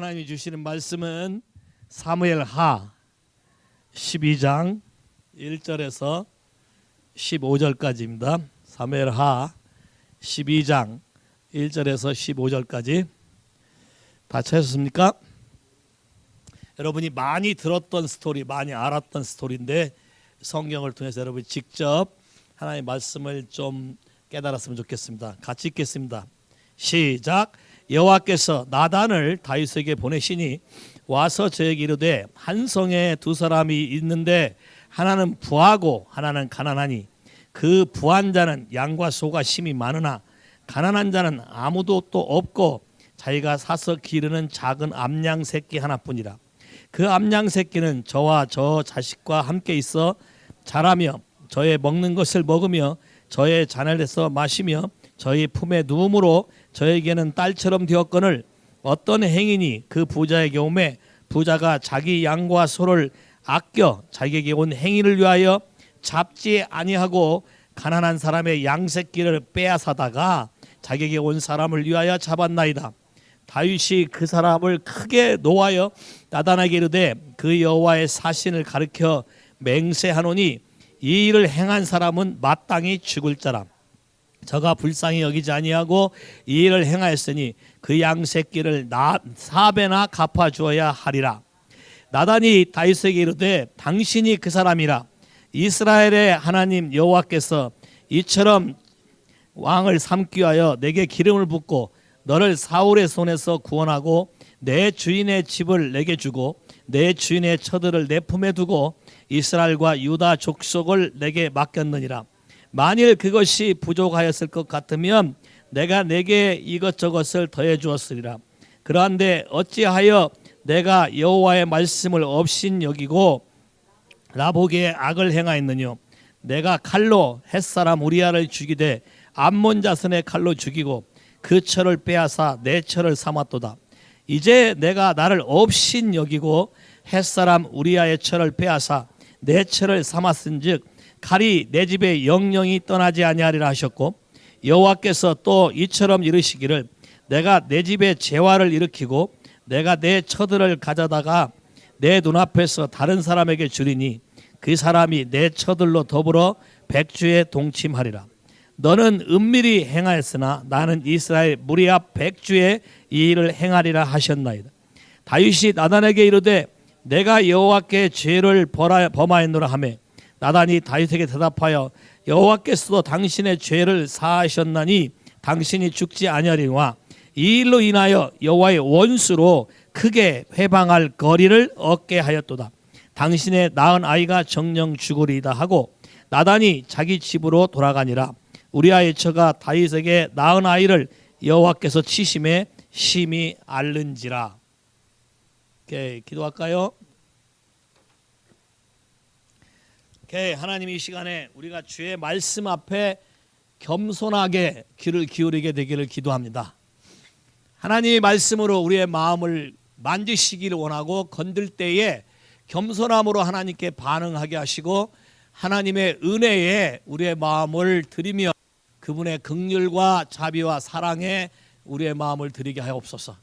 하나님이 주시는 말씀은 사무엘하 12장 1절에서 15절까지입니다. 사무엘하 12장 1절에서 15절까지 다 찾으셨습니까? 여러분이 많이 들었던 스토리, 많이 알았던 스토리인데 성경을 통해서 여러분이 직접 하나님의 말씀을 좀 깨달았으면 좋겠습니다. 같이 읽겠습니다. 시작. 여호와께서 나단을 다윗에게 보내시니 와서 저에게 이르되 한 성에 두 사람이 있는데 하나는 부하고 하나는 가난하니 그 부한 자는 양과 소가 심이 많으나 가난한 자는 아무도 또 없고 자기가 사서 기르는 작은 암양 새끼 하나뿐이라. 그 암양 새끼는 저와 저 자식과 함께 있어 자라며 저의 먹는 것을 먹으며 저의 잔을에서 마시며 저희 품에 누움으로 저에게는 딸처럼 되었거늘 어떤 행인이 그 부자에게 오매 부자가 자기 양과 소를 아껴 자기에게 온 행인을 위하여 잡지 아니하고 가난한 사람의 양 새끼를 빼앗아다가 자기에게 온 사람을 위하여 잡았나이다. 다윗이 그 사람을 크게 노하여 나단에게 이르되 그 여호와의 사신을 가리켜 맹세하노니 이 일을 행한 사람은 마땅히 죽을 자라. 저가 불쌍히 여기지 아니하고 이 일을 행하였으니 그 양 새끼를 4배나 갚아 주어야 하리라. 나단이 다윗에게 이르되 당신이 그 사람이라. 이스라엘의 하나님 여호와께서 이처럼 왕을 삼기 위하여 내게 기름을 붓고 너를 사울의 손에서 구원하고 내 주인의 집을 내게 주고 내 주인의 처들을 내 품에 두고 이스라엘과 유다 족속을 내게 맡겼느니라. 만일 그것이 부족하였을 것 같으면 내가 내게 이것저것을 더해 주었으리라. 그러한데 어찌하여 내가 여호와의 말씀을 업신 여기고 나보기에 악을 행하였느뇨. 내가 칼로 햇사람 우리아를 죽이되 암몬 자손의 칼로 죽이고 그 철을 빼앗아 내 철을 삼았도다. 이제 내가 나를 업신 여기고 햇사람 우리아의 철을 빼앗아 내 철을 삼았은즉 칼이 내 집에 영영이 떠나지 아니하리라 하셨고 여호와께서 또 이처럼 이르시기를 내가 내 집에 재화를 일으키고 내가 내 처들을 가져다가 내 눈앞에서 다른 사람에게 주리니 그 사람이 내 처들로 더불어 백주에 동침하리라. 너는 은밀히 행하였으나 나는 이스라엘 무리 앞 백주에 이 일을 행하리라 하셨나이다. 다윗이 나단에게 이르되 내가 여호와께 죄를 범하였노라 하매 나단이 다윗에게 대답하여 여호와께서도 당신의 죄를 사하셨나니 당신이 죽지 아니하리와 이 일로 인하여 여호와의 원수로 크게 회방할 거리를 얻게 하였도다. 당신의 낳은 아이가 정령 죽으리이다 하고 나단이 자기 집으로 돌아가니라. 우리아의 처가 다윗에게 낳은 아이를 여호와께서 치심에 심히 앓는지라. 오케이, 기도할까요? 오케이, 하나님 이 시간에 우리가 주의 말씀 앞에 겸손하게 귀를 기울이게 되기를 기도합니다. 하나님의 말씀으로 우리의 마음을 만지시기를 원하고 건들 때에 겸손함으로 하나님께 반응하게 하시고 하나님의 은혜에 우리의 마음을 드리며 그분의 긍휼과 자비와 사랑에 우리의 마음을 드리게 하옵소서.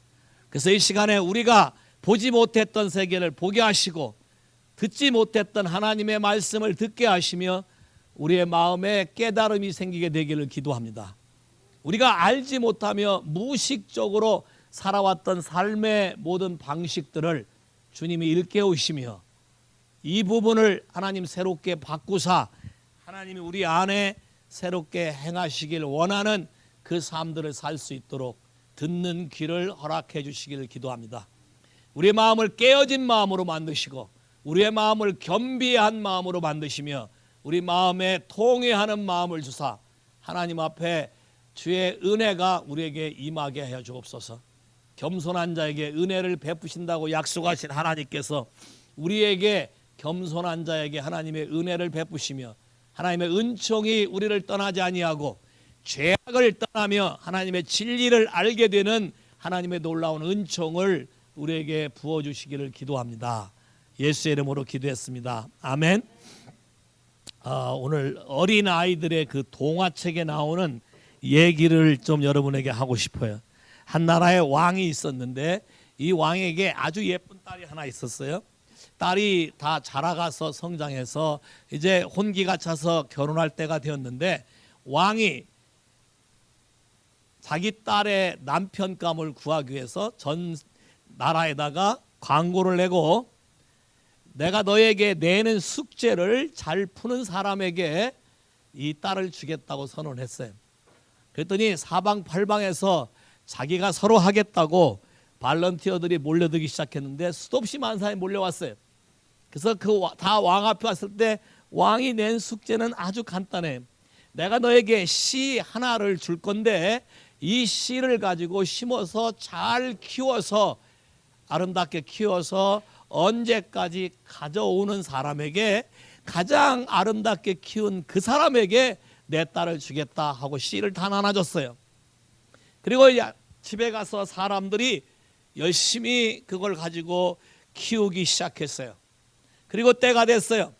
그래서 이 시간에 우리가 보지 못했던 세계를 보게 하시고 듣지 못했던 하나님의 말씀을 듣게 하시며 우리의 마음에 깨달음이 생기게 되기를 기도합니다. 우리가 알지 못하며 무의식적으로 살아왔던 삶의 모든 방식들을 주님이 일깨우시며 이 부분을 하나님 새롭게 바꾸사 하나님이 우리 안에 새롭게 행하시길 원하는 그 삶들을 살 수 있도록 듣는 귀를 허락해 주시기를 기도합니다. 우리의 마음을 깨어진 마음으로 만드시고 우리의 마음을 겸비한 마음으로 만드시며 우리 마음에 통회하는 마음을 주사 하나님 앞에 주의 은혜가 우리에게 임하게 하여 주옵소서. 겸손한 자에게 은혜를 베푸신다고 약속하신 하나님께서 우리에게 겸손한 자에게 하나님의 은혜를 베푸시며 하나님의 은총이 우리를 떠나지 아니하고 죄악을 떠나며 하나님의 진리를 알게 되는 하나님의 놀라운 은총을 우리에게 부어주시기를 기도합니다. 예수의 이름으로 기도했습니다. 아멘. 오늘 어린 아이들의 그 동화책에 나오는 얘기를 좀 여러분에게 하고 싶어요. 한 나라에 왕이 있었는데 이 왕에게 아주 예쁜 딸이 하나 있었어요. 딸이 다 자라가서 성장해서 이제 혼기가 차서 결혼할 때가 되었는데, 왕이 자기 딸의 남편감을 구하기 위해서 전 나라에다가 광고를 내고, 내가 너에게 내는 숙제를 잘 푸는 사람에게 이 딸을 주겠다고 선언했어요. 그랬더니 사방팔방에서 자기가 서로 하겠다고 발런티어들이 몰려들기 시작했는데 수도 없이 많은 사람이 몰려왔어요. 그래서 그 다 왕 앞에 왔을 때 왕이 낸 숙제는 아주 간단해. 내가 너에게 씨 하나를 줄 건데 이 씨를 가지고 심어서 잘 키워서 아름답게 키워서 언제까지 가져오는 사람에게, 가장 아름답게 키운 그 사람에게 내 딸을 주겠다 하고 씨를 다 나눠줬어요. 그리고 집에 가서 사람들이 열심히 그걸 가지고 키우기 시작했어요. 그리고 때가 됐어요.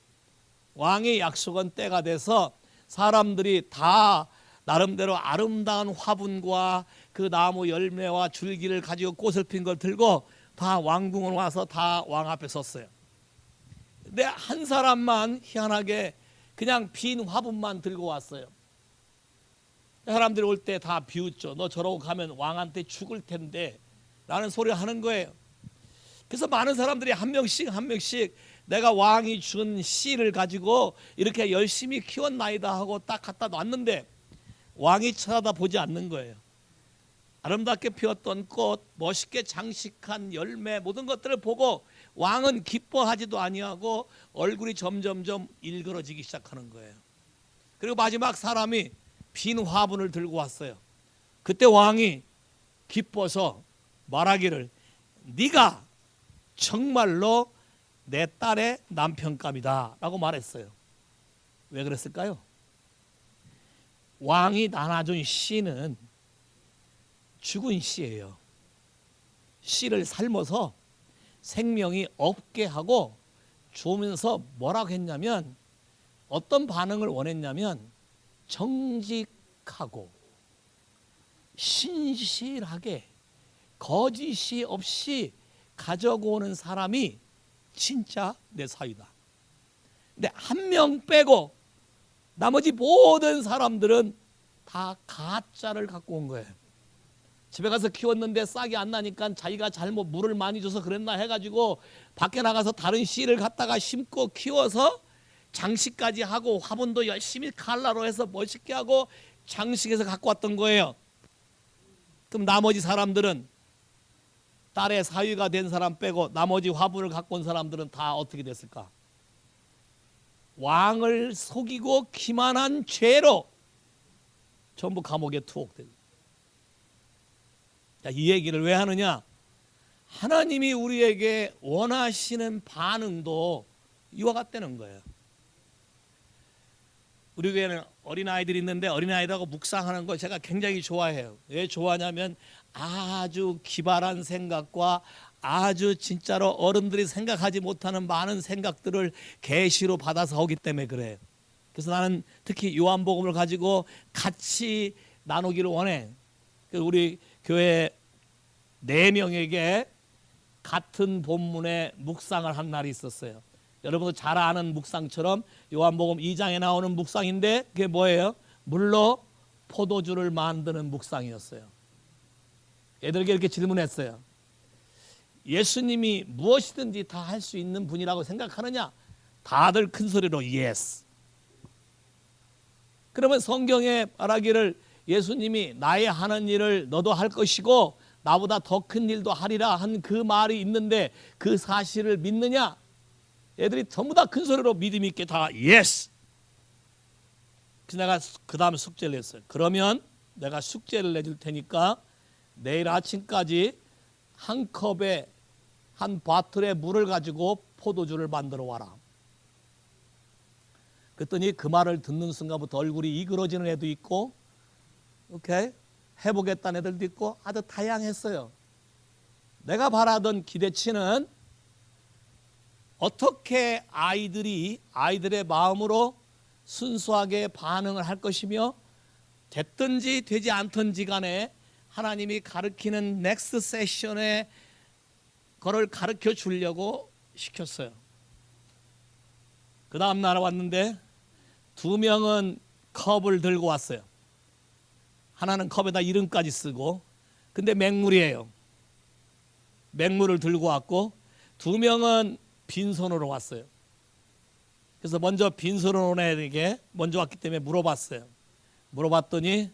왕의 약속은 때가 돼서 사람들이 다 나름대로 아름다운 화분과 그 나무 열매와 줄기를 가지고 꽃을 핀 걸 들고 다 왕궁으로 와서 다 왕 앞에 섰어요. 근데 한 사람만 희한하게 그냥 빈 화분만 들고 왔어요. 사람들이 올 때 다 비웃죠. 너 저러고 가면 왕한테 죽을 텐데 라는 소리를 하는 거예요. 그래서 많은 사람들이 한 명씩 내가 왕이 준 씨를 가지고 이렇게 열심히 키웠나이다 하고 딱 갖다 놨는데 왕이 쳐다보지 않는 거예요. 아름답게 피웠던 꽃, 멋있게 장식한 열매, 모든 것들을 보고 왕은 기뻐하지도 아니하고 얼굴이 점점점 일그러지기 시작하는 거예요. 그리고 마지막 사람이 빈 화분을 들고 왔어요. 그때 왕이 기뻐서 말하기를, 네가 정말로 내 딸의 남편감이다 라고 말했어요. 왜 그랬을까요? 왕이 나눠준 씨는 죽은 씨예요. 씨를 삶아서 생명이 없게 하고 주면서 뭐라고 했냐면, 어떤 반응을 원했냐면 정직하고 신실하게 거짓이 없이 가져고 오는 사람이 진짜 내 사위다. 근데 한 명 빼고 나머지 모든 사람들은 다 가짜를 갖고 온 거예요. 집에 가서 키웠는데 싹이 안 나니까 자기가 잘못 물을 많이 줘서 그랬나 해가지고 밖에 나가서 다른 씨를 갖다가 심고 키워서 장식까지 하고 화분도 열심히 칼라로 해서 멋있게 하고 장식해서 갖고 왔던 거예요. 그럼 나머지 사람들은, 딸의 사위가 된 사람 빼고 나머지 화분을 갖고 온 사람들은 다 어떻게 됐을까? 왕을 속이고 기만한 죄로 전부 감옥에 투옥된. 이 얘기를 왜 하느냐? 하나님이 우리에게 원하시는 반응도 이와 같다는 거예요. 우리 교회는 어린아이들이 있는데 어린아이들하고 묵상하는 거 제가 굉장히 좋아해요. 왜 좋아하냐면 아주 기발한 생각과 아주 진짜로 어른들이 생각하지 못하는 많은 생각들을 계시로 받아서 오기 때문에 그래요. 그래서 나는 특히 요한복음을 가지고 같이 나누기를 원해. 우리 교회 4명에게 같은 본문의 묵상을 한 날이 있었어요. 여러분도 잘 아는 묵상처럼 요한복음 2장에 나오는 묵상인데 그게 뭐예요? 물로 포도주를 만드는 묵상이었어요. 애들에게 이렇게 질문했어요. 예수님이 무엇이든지 다 할 수 있는 분이라고 생각하느냐? 다들 큰 소리로 yes. 그러면 성경에 말하기를 예수님이 나의 하는 일을 너도 할 것이고 나보다 더 큰 일도 하리라 한 그 말이 있는데 그 사실을 믿느냐? 애들이 전부 다 큰 소리로 믿음 있게 다 yes. 그래서 내가 그 다음에 숙제를 했어요. 그러면 내가 숙제를 내줄 테니까 내일 아침까지 한 컵에 한 바틀에 물을 가지고 포도주를 만들어 와라. 그랬더니 그 말을 듣는 순간부터 얼굴이 이그러지는 애도 있고, 오케이, 해보겠다는 애들도 있고 아주 다양했어요. 내가 바라던 기대치는 어떻게 아이들의 마음으로 순수하게 반응을 할 것이며 됐든지 되지 않든지 간에 하나님이 가르치는 넥스트 세션의 그걸 가르쳐 주려고 시켰어요. 그 다음 날 왔는데 2명은 컵을 들고 왔어요. 하나는 컵에다 이름까지 쓰고, 근데 맹물이에요. 맹물을 들고 왔고 2명은 빈손으로 왔어요. 그래서 먼저 빈손으로 온 애에게 먼저 왔기 때문에 물어봤어요. 물어봤더니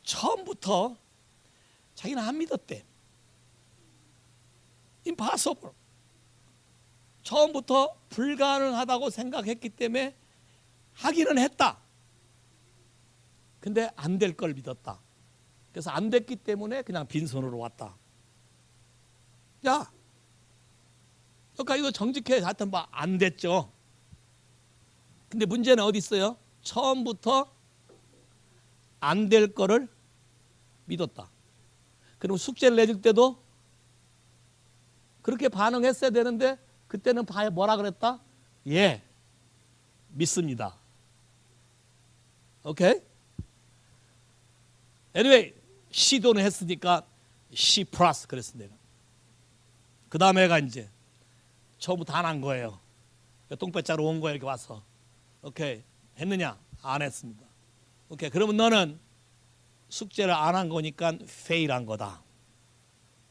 처음부터 자기는 안 믿었대. impossible. 처음부터 불가능하다고 생각했기 때문에 하기는 했다. 근데 안 될 걸 믿었다. 그래서 안 됐기 때문에 그냥 빈손으로 왔다. 야, 그러니까 이거 정직해. 하여튼 뭐 안 됐죠. 근데 문제는 어디 있어요? 처음부터 안 될 거를 믿었다. 그럼 숙제를 내줄 때도 그렇게 반응했어야 되는데 그때는 뭐라 그랬다? 예, 믿습니다. 오케이? anyway, 시도는 했으니까 C 플러스 그랬어 내가. 그 다음에 애가 이제 처음부터 안 한 거예요. 똥배짜로 온 거예요. 이렇게 와서. 오케이, 했느냐? 안 했습니다. 오케이, 그러면 너는 숙제를 안 한 거니까 fail한 거다.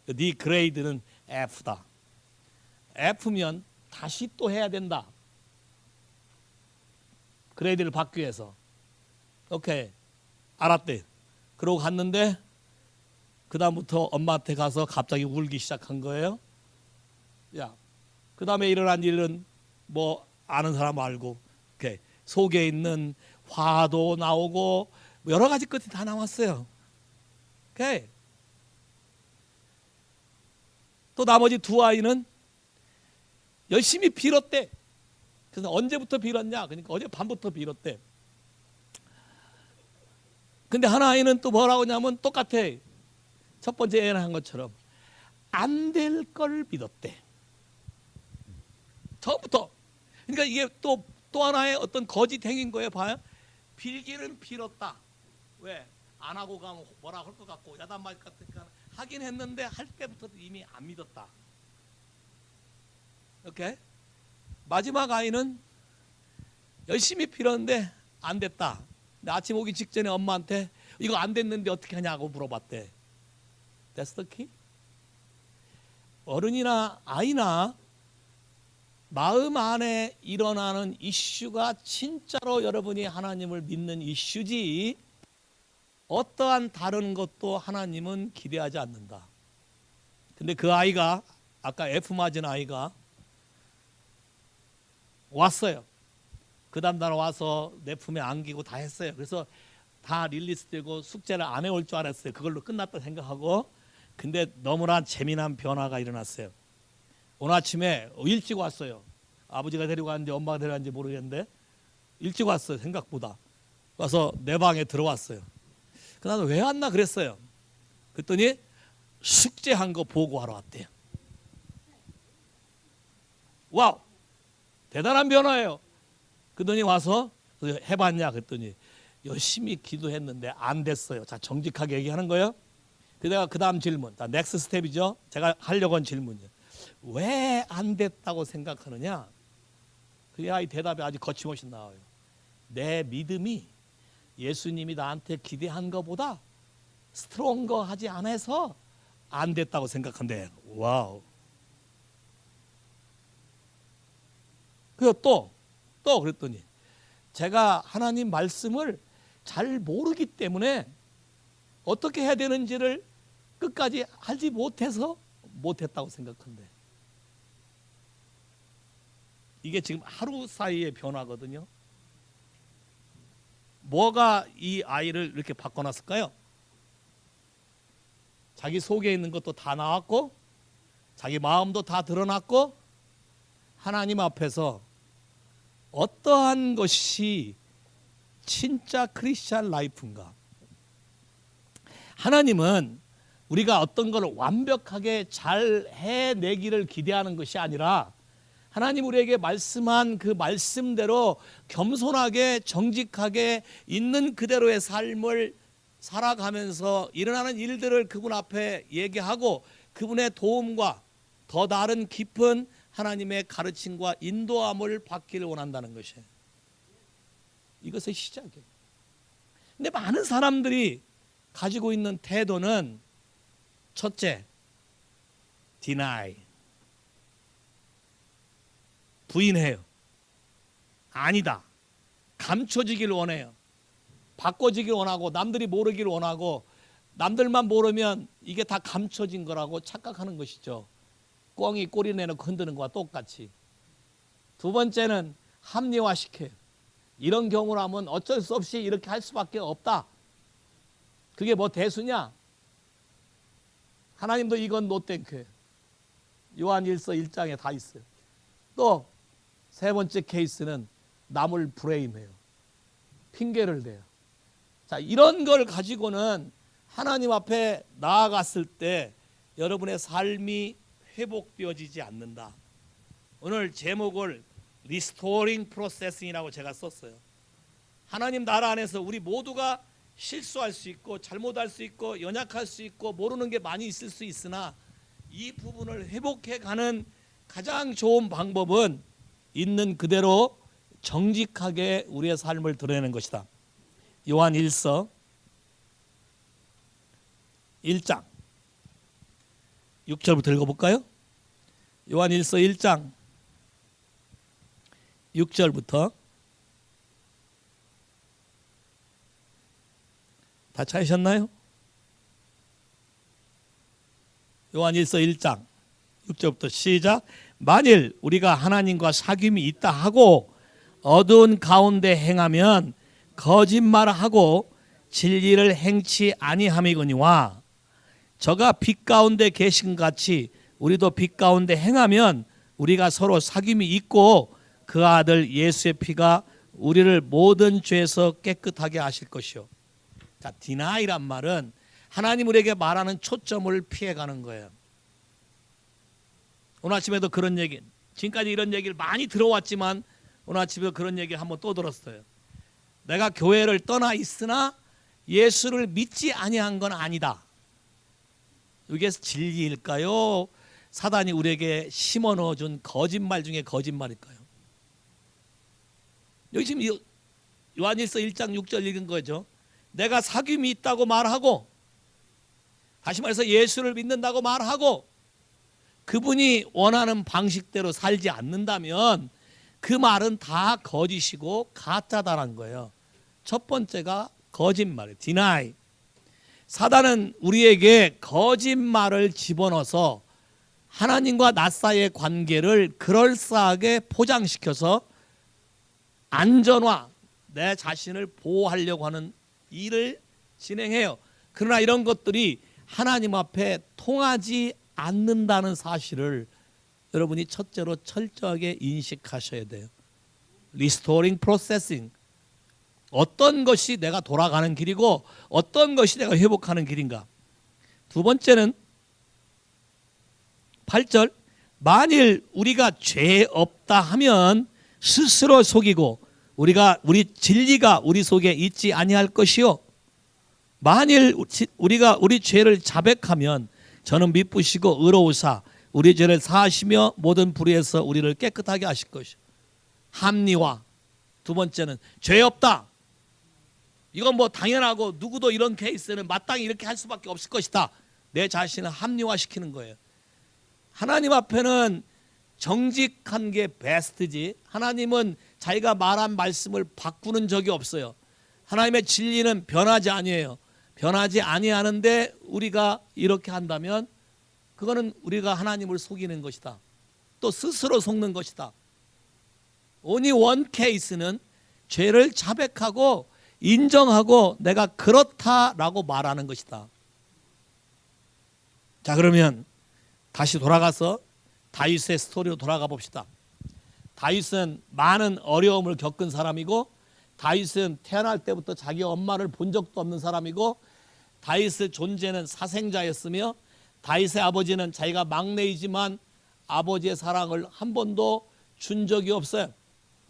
네 그레이드는 F다. F면 다시 또 해야 된다. 그레이드를 받기 위해서. 오케이, 알았대. 그러고 갔는데 그 다음부터 엄마한테 가서 갑자기 울기 시작한 거예요. 야, 그 다음에 일어난 일은 뭐 아는 사람 알고, 오케이, 속에 있는 화도 나오고 여러 가지 것이 다 나왔어요. 오케이. 또 나머지 2아이는 열심히 빌었대. 그래서 언제부터 빌었냐? 그러니까 어제 밤부터 빌었대. 근데 한 아이는 또 뭐라고 하냐면 똑같아. 첫 번째 애는 한 것처럼 안 될 걸 믿었대. 처음부터. 그러니까 이게 또 하나의 어떤 거짓 행인 거예요. 봐요. 빌기는 빌었다. 왜? 안 하고 가면 뭐라 할 것 같고 야단 맞을 것 같으니까 하긴 했는데 할 때부터 이미 안 믿었다. 오케이? 마지막 아이는 열심히 빌었는데 안 됐다. 근데 아침 오기 직전에 엄마한테 이거 안 됐는데 어떻게 하냐고 물어봤대. That's the key. 어른이나 아이나 마음 안에 일어나는 이슈가 진짜로 여러분이 하나님을 믿는 이슈지 어떠한 다른 것도 하나님은 기대하지 않는다. 근데 그 아이가 아까 F 맞은 아이가 왔어요. 그 다음 날 와서 내 품에 안기고 다 했어요. 그래서 다 릴리스 되고 숙제를 안 해올 줄 알았어요. 그걸로 끝났다 생각하고. 근데 너무나 재미난 변화가 일어났어요. 오늘 아침에 일찍 왔어요. 아버지가 데리고 왔는지 엄마가 데려왔는지 모르겠는데 일찍 왔어요. 생각보다. 와서 내 방에 들어왔어요. 나는 왜 왔나 그랬어요. 그랬더니 숙제한 거 보고하러 왔대요. 와우, 대단한 변화예요. 그러더니 와서 해봤냐 그랬더니 열심히 기도했는데 안 됐어요. 자, 정직하게 얘기하는 거예요. 그래서 그 다음 질문, 자, 넥스트 스텝이죠. 제가 하려고 한 질문이요. 왜 안 됐다고 생각하느냐? 그래야 이 대답이 아주 거침없이 나와요. 내 믿음이 예수님이 나한테 기대한 것보다 스트롱거 하지 않아서 안 됐다고 생각한대. 와우. 그리고 또 그랬더니 제가 하나님 말씀을 잘 모르기 때문에 어떻게 해야 되는지를 끝까지 알지 못해서 못했다고 생각한대. 이게 지금 하루 사이의 변화거든요. 뭐가 이 아이를 이렇게 바꿔놨을까요? 자기 속에 있는 것도 다 나왔고 자기 마음도 다 드러났고 하나님 앞에서 어떠한 것이 진짜 크리스찬 라이프인가? 하나님은 우리가 어떤 걸 완벽하게 잘 해내기를 기대하는 것이 아니라 하나님 우리에게 말씀한 그 말씀대로 겸손하게 정직하게 있는 그대로의 삶을 살아가면서 일어나는 일들을 그분 앞에 얘기하고 그분의 도움과 더 다른 깊은 하나님의 가르침과 인도함을 받기를 원한다는 것이에요. 이것의 시작이에요. 근데 많은 사람들이 가지고 있는 태도는 첫째, deny, 부인해요. 아니다. 감춰지길 원해요. 바꿔지길 원하고 남들이 모르길 원하고 남들만 모르면 이게 다 감춰진 거라고 착각하는 것이죠. 꿩이 꼬리 내놓고 흔드는 것과 똑같이. 두 번째는 합리화시켜요. 이런 경우라면 어쩔 수 없이 이렇게 할 수밖에 없다. 그게 뭐 대수냐? 하나님도 이건 노땡크예요. 요한일서 1장에 다 있어요. 또 세 번째 케이스는 남을 브레임해요. 핑계를 대요. 자, 이런 걸 가지고는 하나님 앞에 나아갔을 때 여러분의 삶이 회복되어지지 않는다. 오늘 제목을 Restoring Processing이라고 제가 썼어요. 하나님 나라 안에서 우리 모두가 실수할 수 있고 잘못할 수 있고 연약할 수 있고 모르는 게 많이 있을 수 있으나 이 부분을 회복해가는 가장 좋은 방법은 있는 그대로 정직하게 우리의 삶을 드러내는 것이다. 요한 1서 1장 6절부터 읽어볼까요? 요한 1서 1장 6절부터 다 찾으셨나요? 요한 1서 1장 6절부터 시작. 만일 우리가 하나님과 사귐이 있다 하고 어두운 가운데 행하면 거짓말하고 진리를 행치 아니함이거니와 저가 빛 가운데 계신 같이 우리도 빛 가운데 행하면 우리가 서로 사귐이 있고 그 아들 예수의 피가 우리를 모든 죄에서 깨끗하게 하실 것이요. 자, deni란 말은 하나님 우리에게 말하는 초점을 피해가는 거예요. 오늘 아침에도 그런 얘기, 지금까지 이런 얘기를 많이 들어왔지만 오늘 아침에도 그런 얘기를 한번 또 들었어요. 내가 교회를 떠나 있으나 예수를 믿지 아니한 건 아니다. 이게 진리일까요? 사단이 우리에게 심어 넣어준 거짓말 중에 거짓말일까요? 여기 지금 요한일서 1장 6절 읽은 거죠. 내가 사귐이 있다고 말하고 다시 말해서 예수를 믿는다고 말하고 그분이 원하는 방식대로 살지 않는다면 그 말은 다 거짓이고 가짜다라는 거예요. 첫 번째가 거짓말이에요. deny. 사단은 우리에게 거짓말을 집어넣어서 하나님과 나 사이의 관계를 그럴싸하게 포장시켜서 안전화, 내 자신을 보호하려고 하는 일을 진행해요. 그러나 이런 것들이 하나님 앞에 통하지 않는다는 사실을 여러분이 첫째로 철저하게 인식하셔야 돼요. Restoring Processing. 어떤 것이 내가 돌아가는 길이고 어떤 것이 내가 회복하는 길인가. 두 번째는 8절. 만일 우리가 죄 없다 하면 스스로 속이고 우리 진리가 우리 속에 있지 아니할 것이요. 만일 우리가 우리 죄를 자백하면 저는 미쁘시고 의로우사 우리 죄를 사하시며 모든 불의에서 우리를 깨끗하게 하실 것이요. 합리화. 두 번째는 죄 없다. 이건 뭐 당연하고 누구도 이런 케이스는 마땅히 이렇게 할 수밖에 없을 것이다. 내 자신을 합리화시키는 거예요. 하나님 앞에는 정직한 게 베스트지. 하나님은 자기가 말한 말씀을 바꾸는 적이 없어요. 하나님의 진리는 변하지 아니에요. 변하지 아니하는데 우리가 이렇게 한다면 그거는 우리가 하나님을 속이는 것이다. 또 스스로 속는 것이다. only one case는 죄를 자백하고 인정하고 내가 그렇다라고 말하는 것이다. 자, 그러면 다시 돌아가서 다윗의 스토리로 돌아가 봅시다. 다윗은 많은 어려움을 겪은 사람이고 다윗은 태어날 때부터 자기 엄마를 본 적도 없는 사람이고 다윗의 존재는 사생자였으며 다윗의 아버지는 자기가 막내이지만 아버지의 사랑을 한 번도 준 적이 없어요.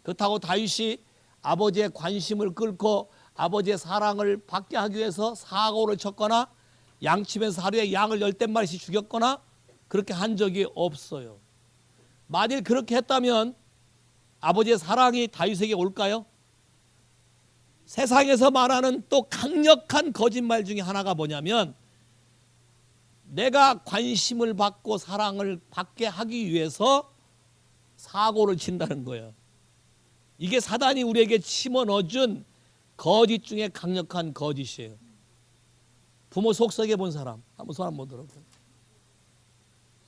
그렇다고 다윗이 아버지의 관심을 끌고 아버지의 사랑을 받게 하기 위해서 사고를 쳤거나 양치면서 하루에 양을 10마리씩 죽였거나 그렇게 한 적이 없어요. 만일 그렇게 했다면 아버지의 사랑이 다윗에게 올까요? 세상에서 말하는 또 강력한 거짓말 중에 하나가 뭐냐면 내가 관심을 받고 사랑을 받게 하기 위해서 사고를 친다는 거예요. 이게 사단이 우리에게 심어넣어준 거짓 중에 강력한 거짓이에요. 부모 속 썩여 본 사람 한번 손 한번 들어보세요.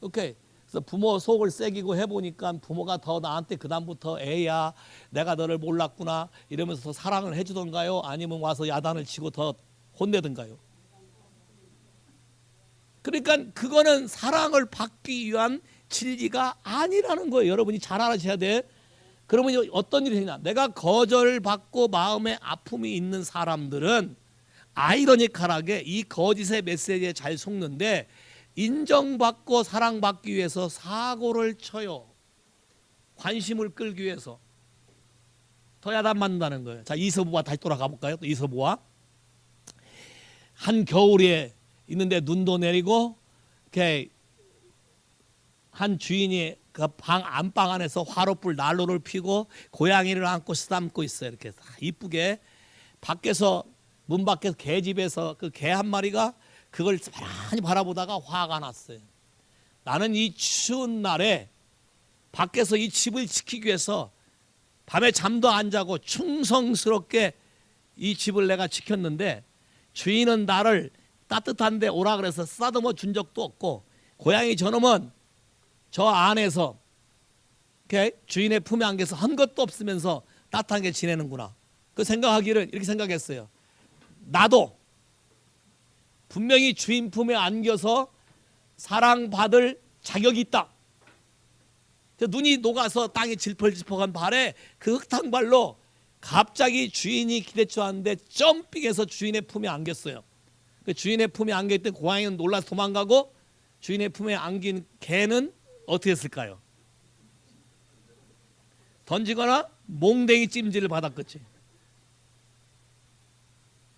오케이. 그래서 부모 속을 새기고 해보니까 부모가 더 나한테 그 다음부터 애야 내가 너를 몰랐구나 이러면서 더 사랑을 해주던가요? 아니면 와서 야단을 치고 더 혼내던가요? 그러니까 그거는 사랑을 받기 위한 진리가 아니라는 거예요. 여러분이 잘 알아셔야 돼. 그러면 어떤 일이 되냐? 내가 거절받고 마음에 아픔이 있는 사람들은 아이러니컬하게 이 거짓의 메시지에 잘 속는데 인정받고 사랑받기 위해서 사고를 쳐요. 관심을 끌기 위해서. 더 야단 맞는다는 거예요. 자, 이서부와 다시 돌아가 볼까요? 또 이서부와 한 겨울에 있는데 눈도 내리고 이렇게 한 주인이 그 방 안방 안에서 화롯불 난로를 피고 고양이를 안고 쓰담고 있어요. 이렇게 이쁘게 밖에서 문 밖에서 개집에서 그 개 한 마리가 그걸 많이 바라보다가 화가 났어요. 나는 이 추운 날에 밖에서 이 집을 지키기 위해서 밤에 잠도 안 자고 충성스럽게 이 집을 내가 지켰는데 주인은 나를 따뜻한데 오라 그래서 쓰다듬어 준 적도 없고 고양이 저놈은 저 안에서 주인의 품에 안겨서 한 것도 없으면서 따뜻하게 지내는구나. 그 생각하기를 이렇게 생각했어요. 나도 분명히 주인 품에 안겨서 사랑받을 자격이 있다. 눈이 녹아서 땅에 질펄질펄한 발에 그 흙탕발로 갑자기 주인이 기대쳐 왔는데 점핑해서 주인의 품에 안겼어요. 그 주인의 품에 안겨있던 고양이는 놀라서 도망가고 주인의 품에 안긴 개는 어떻게 했을까요? 던지거나 몽댕이 찜질을 받았겠지.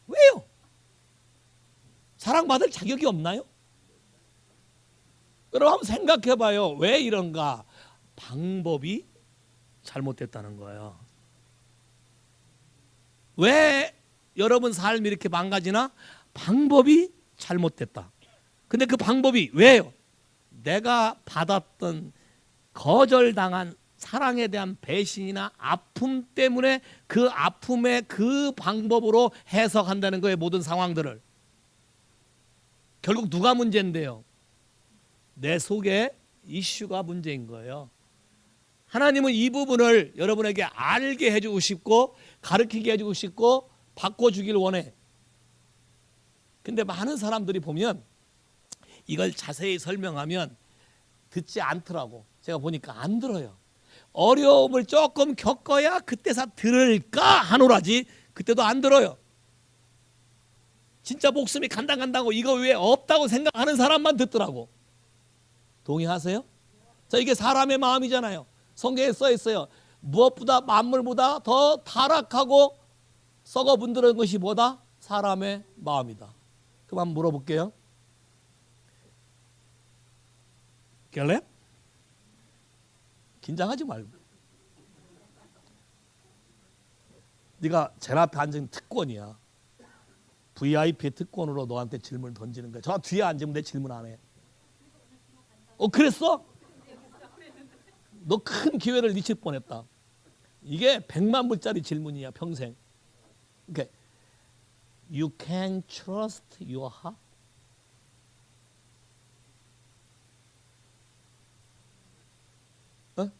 왜요? 사랑받을 자격이 없나요? 여러분 한번 생각해봐요. 왜 이런가? 방법이 잘못됐다는 거예요. 왜 여러분 삶이 이렇게 망가지나? 방법이 잘못됐다. 근데 그 방법이 왜요? 내가 받았던 거절당한 사랑에 대한 배신이나 아픔 때문에 그 아픔의 그 방법으로 해석한다는 거예요. 모든 상황들을. 결국 누가 문제인데요? 내 속에 이슈가 문제인 거예요. 하나님은 이 부분을 여러분에게 알게 해주고 싶고 가르치게 해주고 싶고 바꿔주길 원해. 근데 많은 사람들이 보면 이걸 자세히 설명하면 듣지 않더라고. 제가 보니까 안 들어요. 어려움을 조금 겪어야 그때서 들을까 하노라지 그때도 안 들어요. 진짜 목숨이 간당간당하고 이거 왜 없다고 생각하는 사람만 듣더라고. 동의하세요? 자, 이게 사람의 마음이잖아요. 성경에 써 있어요. 무엇보다 만물보다 더 타락하고 썩어 분드는 것이 뭐다? 사람의 마음이다. 그만 물어볼게요. 갤렙? 긴장하지 말고. 네가 제일 앞에 앉은 특권이야. VIP 특권으로 너한테 질문을 던지는 거야. 저 뒤에 앉으면 내 질문 안 해. 그랬어? 너 큰 기회를 놓칠 뻔했다. 이게 100만 불짜리 질문이야 평생. Okay. You can trust your heart.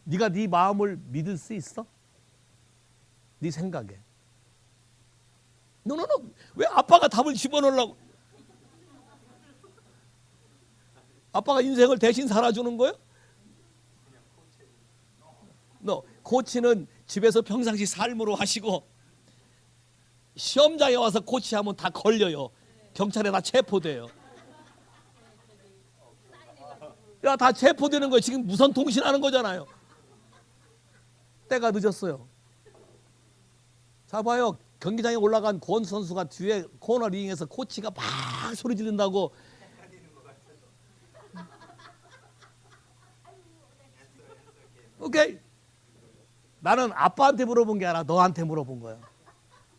네가 네 마음을 믿을 수 있어? 네 생각에. 너너너 왜 아빠가 답을 집어넣으려고? 아빠가 인생을 대신 살아주는 거예요? 너 코치는 집에서 평상시 삶으로 하시고 시험장에 와서 코치하면 다 걸려요. 경찰에 다 체포돼요. 야, 다 체포되는 거예요. 지금 무선 통신하는 거잖아요. 때가 늦었어요. 자, 봐요. 경기장에 올라간 권 선수가 뒤에 코너 링에서 코치가 막 소리 지른다고 오케이. 나는 아빠한테 물어본 게 아니라 너한테 물어본 거야.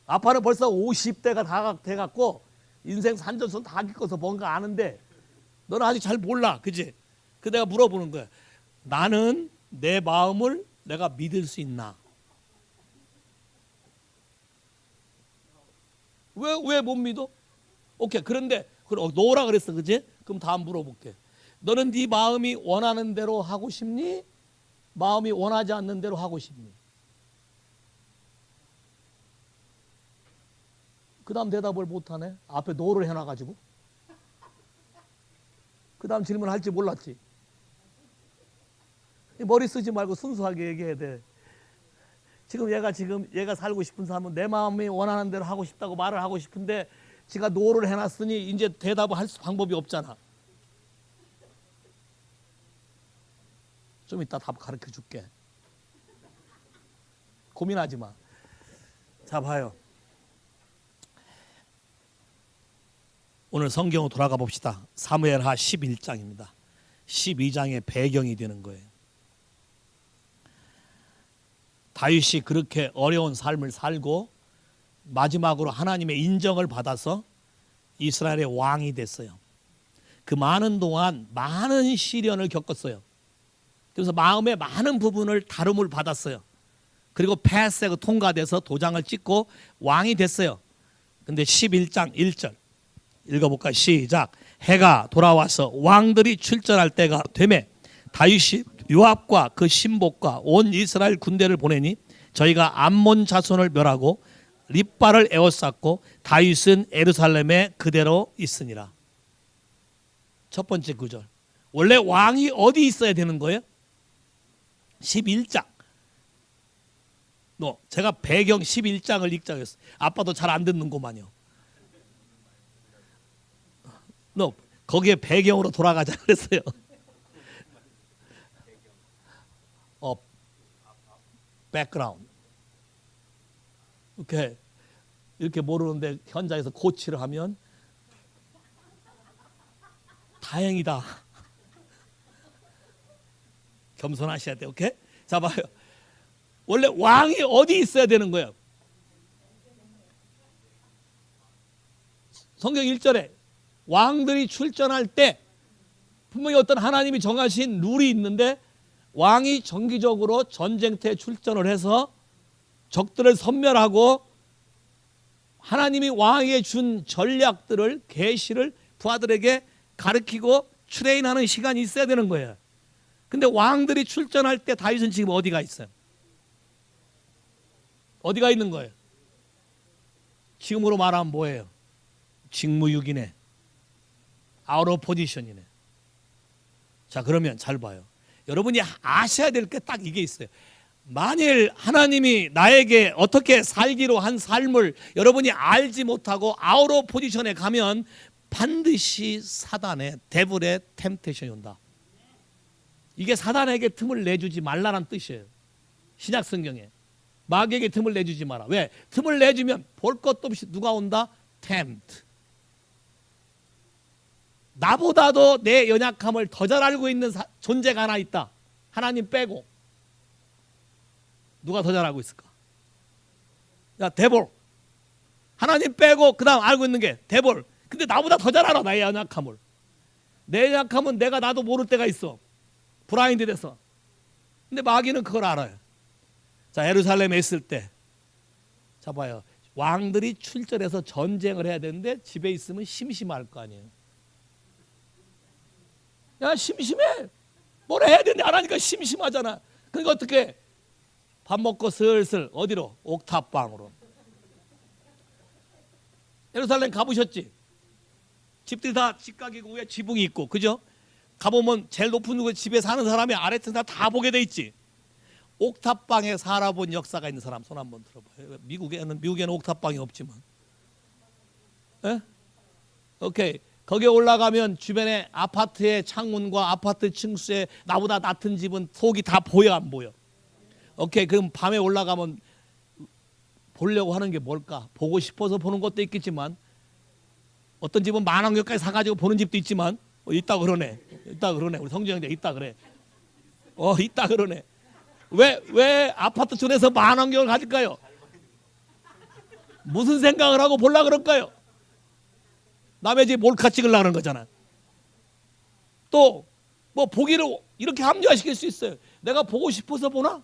아빠는 벌써 50대가 다 돼갖고 인생 산전수전 다 겪어서 뭔가 아는데 너는 아직 잘 몰라. 그지? 그 내가 물어보는 거야. 나는 내 마음을 내가 믿을 수 있나? 왜 못 믿어? 오케이. 그런데 놓으라 그랬어. 그지? 그럼 다음 물어볼게. 너는 네 마음이 원하는 대로 하고 싶니? 마음이 원하지 않는 대로 하고 싶니? 그 다음 대답을 못하네. 앞에 노를 해놔가지고. 그 다음 질문할지 몰랐지. 머리 쓰지 말고 순수하게 얘기해야 돼. 지금 얘가 살고 싶은 삶은 내 마음이 원하는 대로 하고 싶다고 말을 하고 싶은데 지가 노를 해놨으니 이제 대답을 할 방법이 없잖아. 좀 이따 답 가르쳐 줄게. 고민하지 마. 자, 봐요. 오늘 성경으로 돌아가 봅시다. 사무엘하 11장입니다. 12장의 배경이 되는 거예요. 다윗이 그렇게 어려운 삶을 살고 마지막으로 하나님의 인정을 받아서 이스라엘의 왕이 됐어요. 그 많은 동안 많은 시련을 겪었어요. 그래서 마음의 많은 부분을 다름을 받았어요. 그리고 패스가 통과돼서 도장을 찍고 왕이 됐어요. 근데 11장 1절 읽어볼까요? 시작. 해가 돌아와서 왕들이 출전할 때가 되매 다윗이 요압과 그 신복과 온 이스라엘 군대를 보내니 저희가 암몬 자손을 멸하고 립바를 에워쌌고 다윗은 예루살렘에 그대로 있으니라. 첫 번째 구절. 원래 왕이 어디 있어야 되는 거예요? 11장. 제가 배경 11장을 읽자고 했어요. 아빠도 잘 안 듣는구만요. 거기에 배경으로 돌아가자 그랬어요. 백그라운드. 이렇게 모르는데 현장에서 코치를 하면 다행이다. 겸손하셔야 돼. 오케이? 자, 봐요. 원래 왕이 어디 있어야 되는 거예요? 성경 1절에 왕들이 출전할 때 분명히 어떤 하나님이 정하신 룰이 있는데 왕이 정기적으로 전쟁터에 출전을 해서 적들을 섬멸하고 하나님이 왕에게 준 전략들을 계시를 부하들에게 가르치고 트레인하는 시간이 있어야 되는 거예요. 근데 왕들이 출전할 때 다윗은 지금 어디가 있어요? 어디가 있는 거예요? 지금으로 말하면 뭐예요? 직무유기네. 아웃 오브 포지션이네. 자, 그러면 잘 봐요. 여러분이 아셔야 될 게 딱 이게 있어요. 만일 하나님이 나에게 어떻게 살기로 한 삶을 여러분이 알지 못하고 아웃 오브 포지션에 가면 반드시 사단의 데블의 템테이션이 온다. 이게 사단에게 틈을 내주지 말라는 뜻이에요. 신약 성경에 마귀에게 틈을 내주지 마라. 왜? 틈을 내주면 볼 것도 없이 누가 온다? 템트. 나보다도 내 연약함을 더 잘 알고 있는 존재가 하나 있다. 하나님 빼고 누가 더 잘 알고 있을까? 야, 데볼. 하나님 빼고 그 다음 알고 있는 게 데볼. 근데 나보다 더 잘 알아. 나의 연약함을. 내 연약함은 내가 나도 모를 때가 있어. 브라인드 돼서. 근데 마귀는 그걸 알아요. 자, 예루살렘에 있을 때 자, 봐요. 왕들이 출전해서 전쟁을 해야 되는데 집에 있으면 심심할 거 아니에요. 야, 심심해. 뭘 해야 되는데 안 하니까 심심하잖아. 그러니까 어떻게? 밥 먹고 슬슬 어디로? 옥탑방으로. 예루살렘 가보셨지? 집들이 다 직각이고 위에 지붕이 있고, 그죠? 가보면 제일 높은 집에 사는 사람이 아래층 다 보게 돼 있지. 옥탑방에 살아본 역사가 있는 사람 손 한번 들어봐요. 미국에는 옥탑방이 없지만. 에? 오케이. 거기에 올라가면 주변에 아파트의 창문과 아파트 층수에 나보다 낮은 집은 속이 다 보여 안 보여? 오케이. 그럼 밤에 올라가면 보려고 하는 게 뭘까? 보고 싶어서 보는 것도 있겠지만 어떤 집은 만원경까지 사가지고 보는 집도 있지만 있다 그러네. 있다 그러네. 우리 성주 형제 있다 그래. 있다 그러네. 왜 아파트 전에서 만원경을 가질까요? 무슨 생각을 하고 볼라 그럴까요? 남의 집 몰카 찍으려고 그러는 거잖아. 또 뭐 보기를 이렇게 합리화시킬 수 있어요. 내가 보고 싶어서 보나?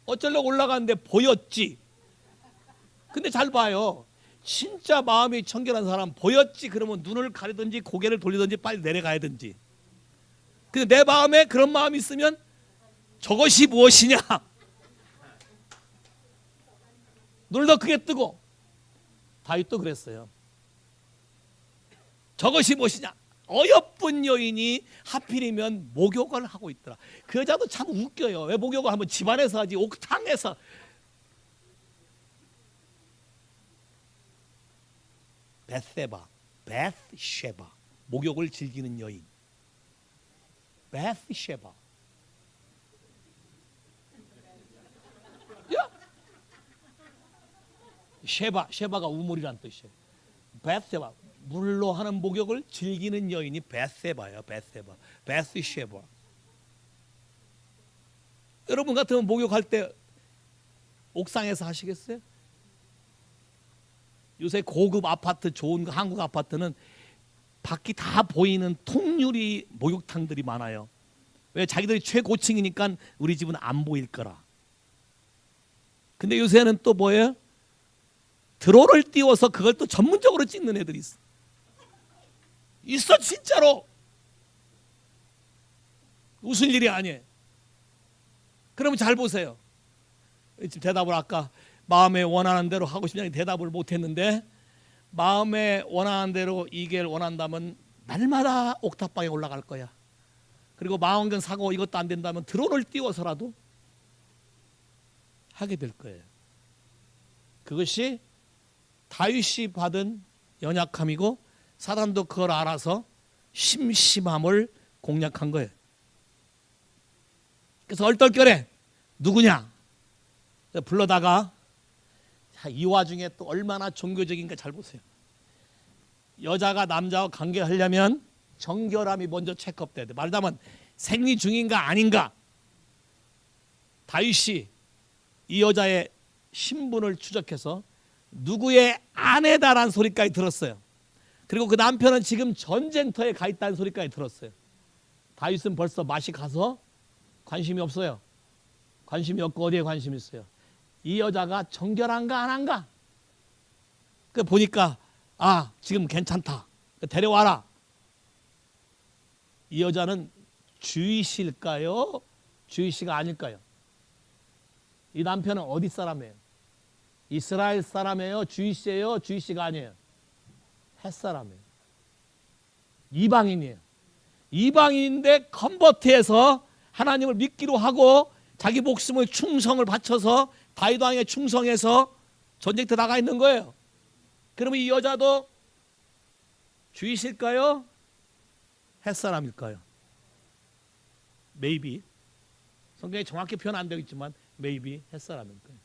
어쩌려고 올라갔는데 보였지. 근데 잘 봐요. 진짜 마음이 청결한 사람 보였지 그러면 눈을 가리든지 고개를 돌리든지 빨리 내려가야든지. 근데 내 마음에 그런 마음이 있으면 저것이 무엇이냐? 눈을 더 크게 뜨고. 다윗도 그랬어요. 저것이 무엇이냐? 어여쁜 여인이 하필이면 목욕을 하고 있더라. 그 여자도 참 웃겨요. 왜 목욕을 하면 집안에서 하지 옥탕에서. 베스쉐바 목욕을 즐기는 여인. 베스쉐바. 쉐바가 우물이란 뜻이에요. 베스쉐바 물로 하는 목욕을 즐기는 여인이 베스쉐바예요. 베스쉐바. 여러분 같으면 목욕할 때 옥상에서 하시겠어요? 요새 고급 아파트 좋은 한국 아파트는 밖이 다 보이는 통유리 목욕탕들이 많아요. 왜? 자기들이 최고층이니까 우리 집은 안 보일 거라. 근데 요새는 또 뭐예요? 드론을 띄워서 그걸 또 전문적으로 찍는 애들이 있어. 있어 진짜로. 웃을 일이 아니에요. 그러면 잘 보세요. 지금 대답을 아까 마음에 원하는 대로 하고 싶냐니 대답을 못했는데, 마음에 원하는 대로 이길 원한다면 날마다 옥탑방에 올라갈 거야. 그리고 망원경 사고 이것도 안 된다면 드론을 띄워서라도 하게 될 거예요. 그것이 다윗이 받은 연약함이고 사단도 그걸 알아서 심심함을 공략한 거예요. 그래서 얼떨결에 누구냐 불러다가, 이 와중에 또 얼마나 종교적인가 잘 보세요. 여자가 남자와 관계하려면 정결함이 먼저 체크업돼야 돼. 말하자면 생리 중인가 아닌가. 다윗이 이 여자의 신분을 추적해서 누구의 아내다라는 소리까지 들었어요. 그리고 그 남편은 지금 전쟁터에 가 있다는 소리까지 들었어요. 다윗은 벌써 맛이 가서 관심이 없어요. 관심이 없고 어디에 관심이 있어요? 이 여자가 정결한가 안 한가? 그 보니까 지금 괜찮다. 데려와라. 이 여자는 주이실까요? 주이시가 아닐까요? 이 남편은 어디 사람이에요? 이스라엘 사람이에요? 주이시예요? 주이시가 아니에요? 햇 사람이에요. 이방인이에요. 이방인인데 컨버트해서 하나님을 믿기로 하고 자기 목숨을 충성을 바쳐서 다윗 왕에 충성해서 전쟁터 나가 있는 거예요. 그러면 이 여자도 주이실까요? 햇사람일까요? Maybe. 성경에 정확히 표현 안 되어 있지만 maybe 햇사람일 거예요.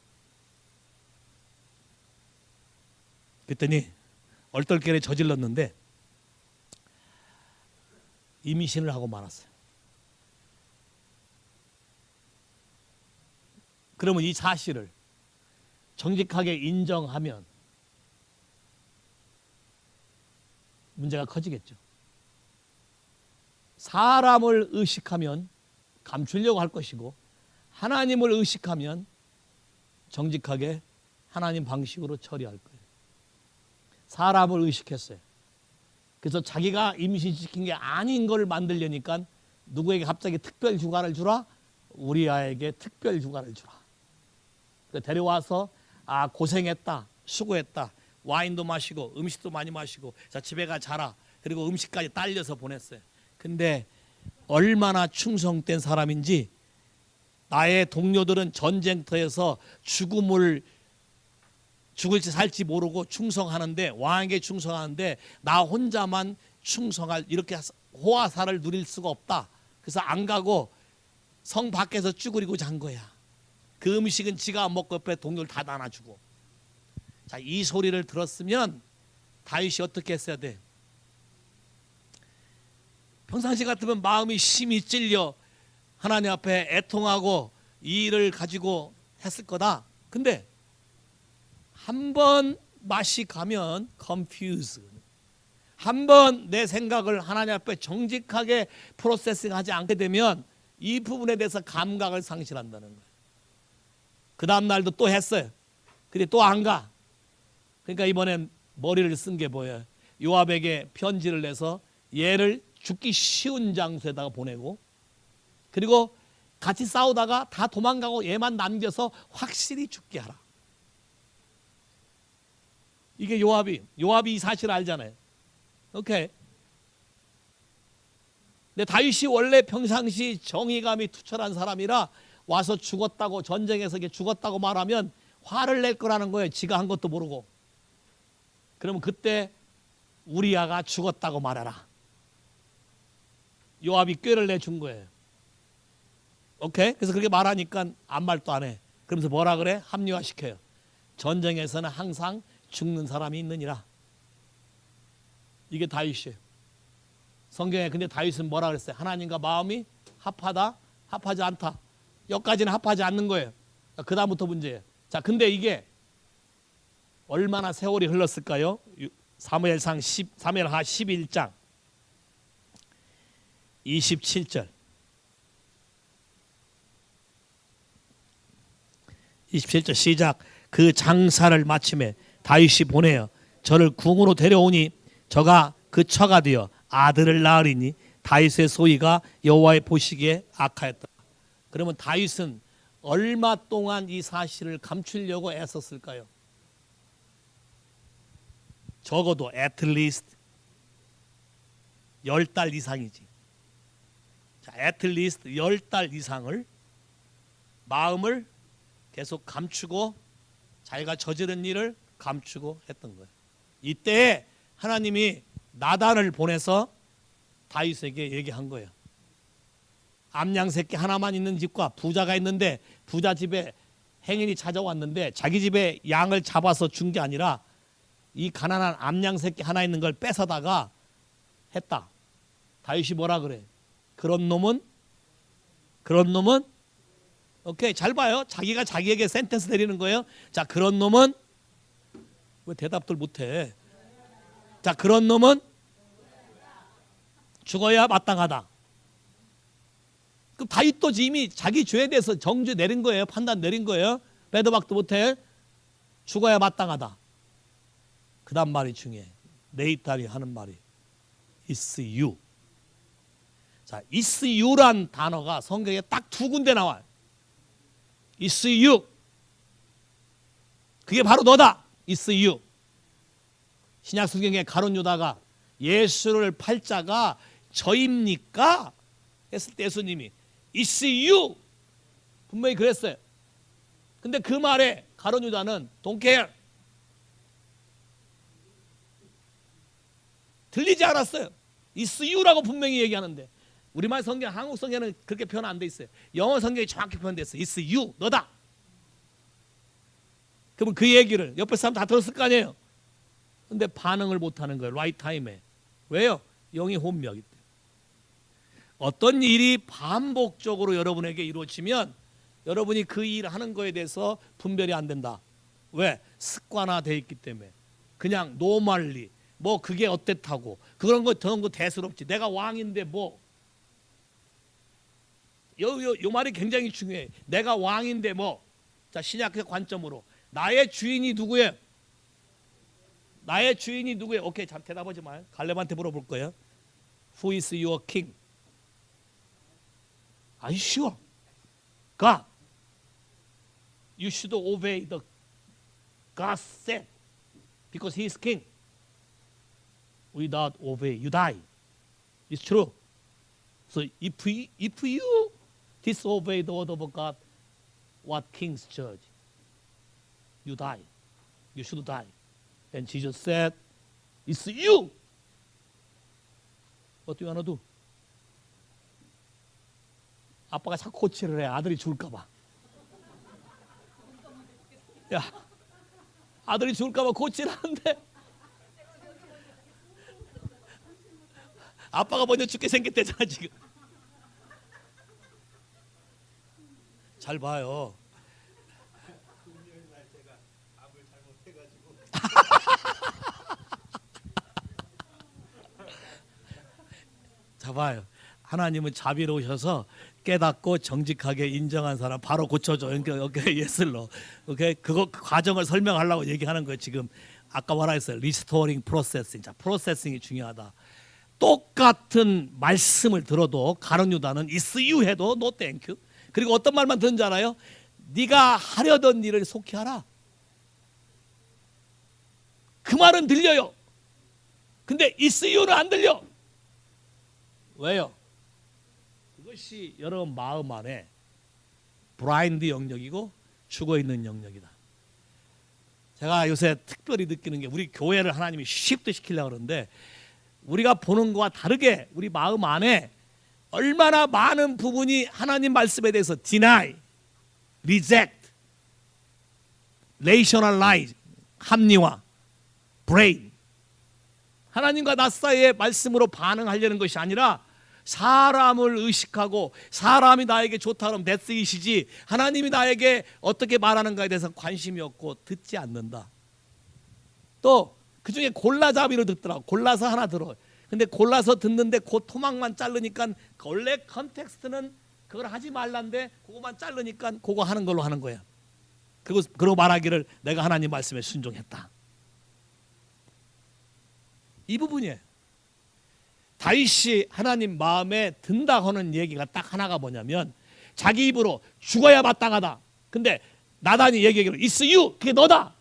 그랬더니 얼떨결에 저질렀는데 임신을 하고 말았어요. 그러면 이 사실을 정직하게 인정하면 문제가 커지겠죠. 사람을 의식하면 감추려고 할 것이고, 하나님을 의식하면 정직하게 하나님 방식으로 처리할 거예요. 사람을 의식했어요. 그래서 자기가 임신시킨 게 아닌 걸 만들려니까 누구에게 갑자기 특별 휴가를 주라? 우리 아이에게 특별 휴가를 주라. 데려와서 고생했다, 수고했다, 와인도 마시고 음식도 많이 마시고 자 집에 가 자라. 그리고 음식까지 딸려서 보냈어요. 근데 얼마나 충성된 사람인지, 나의 동료들은 전쟁터에서 죽을지 살지 모르고 충성하는데, 왕에게 충성하는데 나 혼자만 충성할, 이렇게 호화사를 누릴 수가 없다. 그래서 안 가고 성 밖에서 쭈그리고 잔 거야. 그 음식은 지가 안 먹고 옆에 동료를 다 나눠주고. 자, 이 소리를 들었으면 다윗이 어떻게 했어야 돼? 평상시 같으면 마음이 심히 찔려 하나님 앞에 애통하고 이 일을 가지고 했을 거다. 근데 한 번 맛이 가면 confuse. 한 번 내 생각을 하나님 앞에 정직하게 프로세싱하지 않게 되면 이 부분에 대해서 감각을 상실한다는 거예요. 그 다음 날도 또 했어요. 근데 또 안 가. 그러니까 이번엔 머리를 쓴 게 뭐예요? 요압에게 편지를 내서 얘를 죽기 쉬운 장소에다가 보내고, 그리고 같이 싸우다가 다 도망가고 얘만 남겨서 확실히 죽게 하라. 이게 요압이 이 사실을 알잖아요. 오케이. 근데 다윗이 원래 평상시 정의감이 투철한 사람이라 와서 죽었다고, 전쟁에서 죽었다고 말하면 화를 낼 거라는 거예요. 지가 한 것도 모르고. 그러면 그때 우리아가 죽었다고 말해라. 요압이 꾀를 내준 거예요. 오케이? 그래서 그렇게 말하니까 아무 말도 안 해. 그러면서 뭐라 그래? 합리화시켜요. 전쟁에서는 항상 죽는 사람이 있느니라. 이게 다윗이에요. 성경에. 근데 다윗은 뭐라 그랬어요? 하나님과 마음이 합하다, 합하지 않다. 여기까지는 합하지 않는 거예요. 그 다음부터 문제예요. 자, 근데 이게 얼마나 세월이 흘렀을까요? 사무엘하 11장 27절 27절 시작. 그 장사를 마침에 다윗이 보내어 저를 궁으로 데려오니 저가 그 처가 되어 아들을 낳으리니 다윗의 소위가 여호와의 보시기에 악하였다. 그러면 다윗은 얼마 동안 이 사실을 감추려고 애썼을까요? 적어도 at least 10달 이상이지. 자, at least 10달 이상을 마음을 계속 감추고 자기가 저지른 일을 감추고 했던 거예요. 이때 하나님이 나단을 보내서 다윗에게 얘기한 거예요. 암양 새끼 하나만 있는 집과 부자가 있는데 부자 집에 행인이 찾아왔는데 자기 집에 양을 잡아서 준 게 아니라 이 가난한 암양 새끼 하나 있는 걸 뺏어다가 했다. 다윗이 뭐라 그래? 그런 놈은 오케이, 잘 봐요. 자기가 자기에게 센텐스 내리는 거예요. 자, 그런 놈은 왜 대답들 못해? 자, 그런 놈은 죽어야 마땅하다. 그럼 다윗도 이미 자기 죄에 대해서 정죄 내린 거예요. 판단 내린 거예요. 빼도 박도 못해. 죽어야 마땅하다. 그 다음 말이 중요해. 네이탈이 하는 말이 It's you. 자, It's you란 단어가 성경에 딱 두 군데 나와요. It's you. 그게 바로 너다. It's you. 신약 성경에 가룟 유다가 예수를 팔 자가 저입니까? 했을 때 예수님이 It's you. 분명히 그랬어요. 근데 그 말에 가룟 유다는 Don't care. 들리지 않았어요. It's you라고 분명히 얘기하는데 우리말 성경, 한국 성경은 그렇게 표현 안 돼 있어요. 영어 성경이 정확히 표현됐어요. It's you, 너다. 그러면 그 얘기를 옆에 사람 다 들었을 거 아니에요. 근데 반응을 못하는 거예요. right time에. 왜요? 영이 혼미하기 때문에. 어떤 일이 반복적으로 여러분에게 이루어지면 여러분이 그 일을 하는 거에 대해서 분별이 안 된다. 왜? 습관화되어 있기 때문에. 그냥 노멀리 뭐 그게 어땠다고 그런 거 저런 거 대수롭지. 내가 왕인데 뭐. 요 말이 굉장히 중요해. 내가 왕인데 뭐. 자, 신약의 관점으로 나의 주인이 누구예요? 나의 주인이 누구예요? 오케이, 잘 대답하지 마요. 갈렙한테 물어볼 거예요. Who is your king? Are you sure? God. You should obey the God said because he is king. Without obey, you die. It's true. So if you disobey the word of God, what king's judge? You die. You should die. And Jesus said, it's you. What do you want to do? 아빠가 자꾸 코치를 해. 아들이 죽을까 봐. 야, 아들이 죽을까 봐 코치를 하는데 아빠가 먼저 죽게 생겼대잖아 지금. 잘 봐요. 자 봐요. 하나님은 자비로우셔서 깨닫고 정직하게 인정한 사람 바로 고쳐줘. 오케이, 예슬로. 오케이, 그거 그 과정을 설명하려고 얘기하는 거예요. 지금 아까 뭐라 했어요? 리스토링 프로세싱. 자, 프로세싱이 중요하다. 똑같은 말씀을 들어도 가룟 유다는 is you 해도 no thank you. 그리고 어떤 말만 듣는 줄 알아요? 네가 하려던 일을 속히 하라. 그 말은 들려요. 근데 is you는 안 들려. 왜요? 그것이 여러분 마음 안에 블라인드 영역이고 죽어있는 영역이다. 제가 요새 특별히 느끼는 게 우리 교회를 하나님이 시프트 시키려고 그러는데 우리가 보는 것과 다르게 우리 마음 안에 얼마나 많은 부분이 하나님 말씀에 대해서 deny, reject, rationalize, 합리화, brain. 하나님과 나 사이의 말씀으로 반응하려는 것이 아니라 사람을 의식하고 사람이 나에게 좋다 그러면 that's it이지 하나님이 나에게 어떻게 말하는가에 대해서 관심이 없고 듣지 않는다. 또 그중에 골라잡이로 듣더라고. 골라서 하나 들어. 근데 골라서 듣는데 그 토막만 자르니까 원래 컨텍스트는 그걸 하지 말란데 그거만 자르니까 그거 하는 걸로 하는 거야. 그리고 말하기를 내가 하나님 말씀에 순종했다. 이 부분이에요. 다윗이 하나님 마음에 든다 하는 얘기가 딱 하나가 뭐냐면 자기 입으로 죽어야 마땅하다. 근데 나단이 얘기하기로 it's you, 그게 너다.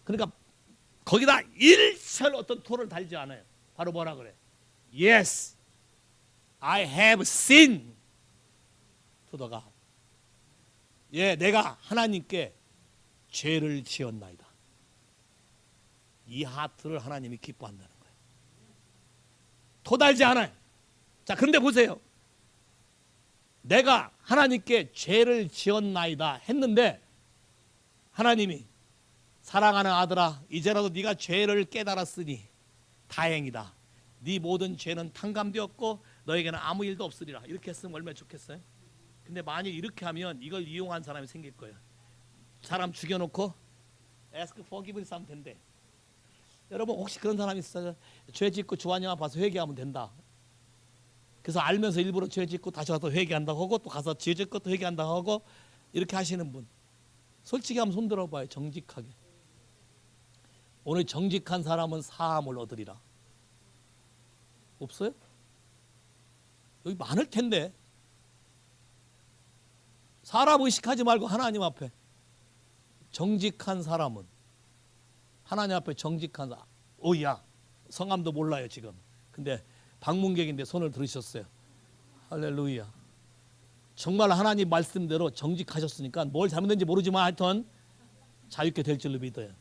그러니까 거기다 일철 어떤 토를 달지 않아요. 바로 뭐라 그래? Yes, I have sinned to the God. 예, 내가 하나님께 죄를 지었나이다. 이 하트를 하나님이 기뻐한다는 거예요. 토 달지 않아요. 자, 그런데 보세요. 내가 하나님께 죄를 지었나이다 했는데 하나님이 사랑하는 아들아 이제라도 네가 죄를 깨달았으니 다행이다. 네 모든 죄는 탕감되었고 너에게는 아무 일도 없으리라. 이렇게 했으면 얼마나 좋겠어요. 근데 만일 이렇게 하면 이걸 이용한 사람이 생길 거예요. 사람 죽여놓고 ask forgiveness 하면 된대. 여러분 혹시 그런 사람이 있어요? 죄 짓고 주한 영화 봐서 회개하면 된다. 그래서 알면서 일부러 죄 짓고 다시 와서 회개한다고 하고 또 가서 죄 짓고 또 회개한다고 하고 이렇게 하시는 분 솔직히 한번 손 들어봐요. 정직하게. 오늘 정직한 사람은 사함을 얻으리라. 없어요? 여기 많을 텐데. 사람 의식하지 말고 하나님 앞에 정직한 사람은 하나님 앞에 정직한 사람. 오야 성함도 몰라요 지금. 근데 방문객인데 손을 들으셨어요. 할렐루야. 정말 하나님 말씀대로 정직하셨으니까 뭘 잘못했는지 모르지만 하여튼 자유케 될 줄로 믿어요.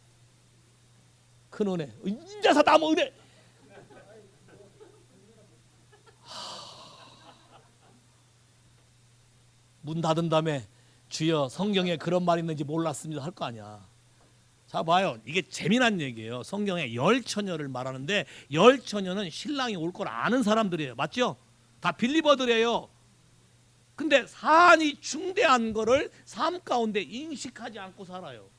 큰 은혜. 인자사 나무 은혜. 문 닫은 다음에 주여 성경에 그런 말이 있는지 몰랐습니다 할 거 아니야. 자 봐요. 이게 재미난 얘기예요. 성경에 열 처녀를 말하는데 열 처녀는 신랑이 올 걸 아는 사람들이에요. 맞죠? 다 빌리버들이에요. 근데 사안이 중대한 거를 삶 가운데 인식하지 않고 살아요.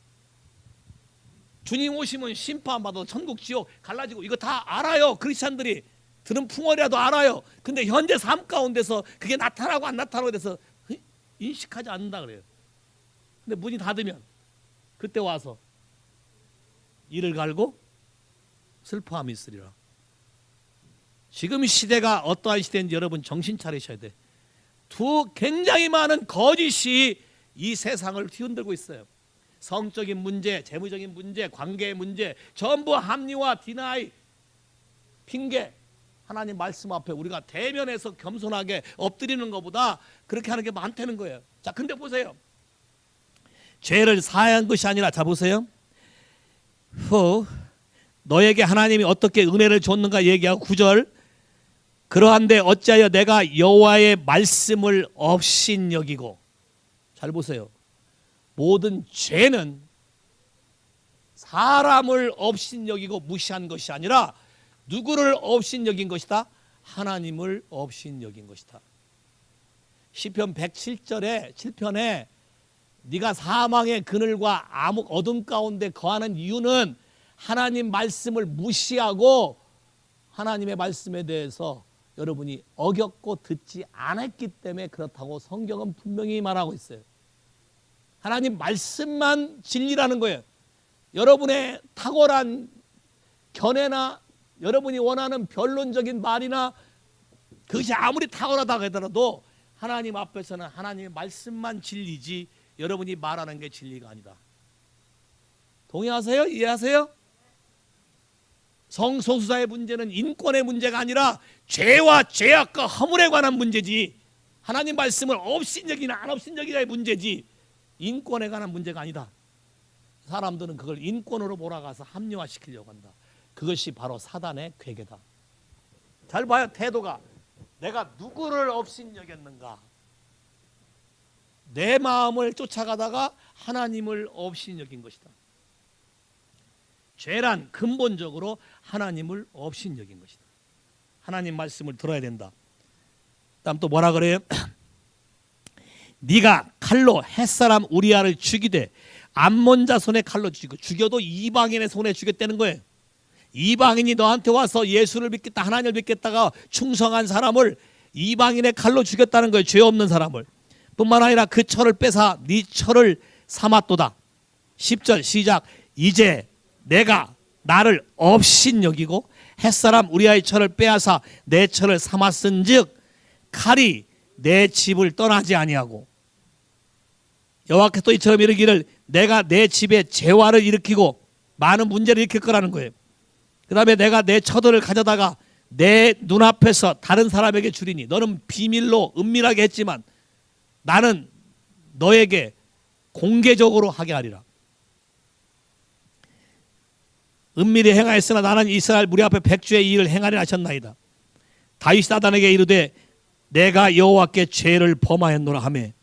주님 오시면 심판받아 천국 지옥 갈라지고 이거 다 알아요. 크리스찬들이 들은 풍월이라도 알아요. 근데 현재 삶 가운데서 그게 나타나고 안 나타나고 돼서 인식하지 않는다 그래요. 근데 문이 닫으면 그때 와서 이를 갈고 슬퍼함이 있으리라. 지금 시대가 어떠한 시대인지 여러분 정신 차리셔야 돼. 굉장히 많은 거짓이 이 세상을 뒤흔들고 있어요. 성적인 문제, 재무적인 문제, 관계의 문제 전부 합리화, 디나이, 핑계. 하나님 말씀 앞에 우리가 대면해서 겸손하게 엎드리는 것보다 그렇게 하는 게 많다는 거예요. 자, 근데 보세요. 죄를 사한 것이 아니라 자 보세요. 너에게 하나님이 어떻게 은혜를 줬는가 얘기하고 9절 그러한데 어찌하여 내가 여호와의 말씀을 없인 여기고. 잘 보세요. 모든 죄는 사람을 없인 여기고 무시한 것이 아니라 누구를 없인 여긴 것이다? 하나님을 없인 여긴 것이다. 시편 107절에 7편에 네가 사망의 그늘과 암흑 어둠 가운데 거하는 이유는 하나님 말씀을 무시하고 하나님의 말씀에 대해서 여러분이 어겼고 듣지 않았기 때문에 그렇다고 성경은 분명히 말하고 있어요. 하나님 말씀만 진리라는 거예요. 여러분의 탁월한 견해나 여러분이 원하는 변론적인 말이나 그것이 아무리 탁월하다고 하더라도 하나님 앞에서는 하나님의 말씀만 진리지 여러분이 말하는 게 진리가 아니다. 동의하세요? 이해하세요? 성소수자의 문제는 인권의 문제가 아니라 죄와 죄악과 허물에 관한 문제지 하나님 말씀을 업신여기나 안 업신여기냐의 문제지 인권에 관한 문제가 아니다. 사람들은 그걸 인권으로 몰아가서 합리화시키려고 한다. 그것이 바로 사단의 괴계다. 잘 봐요. 태도가 내가 누구를 업신여겼는가. 내 마음을 쫓아가다가 하나님을 업신여긴 것이다. 죄란 근본적으로 하나님을 업신여긴 것이다. 하나님 말씀을 들어야 된다. 다음 또 뭐라 그래요? 네가 칼로 햇사람 우리아를 죽이되 암몬 자손의 칼로 죽여도 이방인의 손에 죽였다는 거예요. 이방인이 너한테 와서 예수를 믿겠다 하나님을 믿겠다가 충성한 사람을 이방인의 칼로 죽였다는 거예요. 죄 없는 사람을. 뿐만 아니라 그 철을 뺏어 네 철을 삼았도다. 10절 시작. 이제 내가 나를 업신여기고 햇사람 우리아의 철을 빼앗아 내 철을 삼았은즉 칼이 내 집을 떠나지 아니하고 여호와께서 또 이처럼 이르기를 내가 내 집에 재화를 일으키고 많은 문제를 일으킬 거라는 거예요. 그 다음에 내가 내 처들을 가져다가 내 눈앞에서 다른 사람에게 주리니 너는 비밀로 은밀하게 했지만 나는 너에게 공개적으로 하게 하리라. 은밀히 행하였으나 나는 이스라엘 무리 앞에 백주의 일을 행하리라 하셨나이다. 다윗이 나단에게 이르되 내가 여호와께 죄를 범하였노라 하매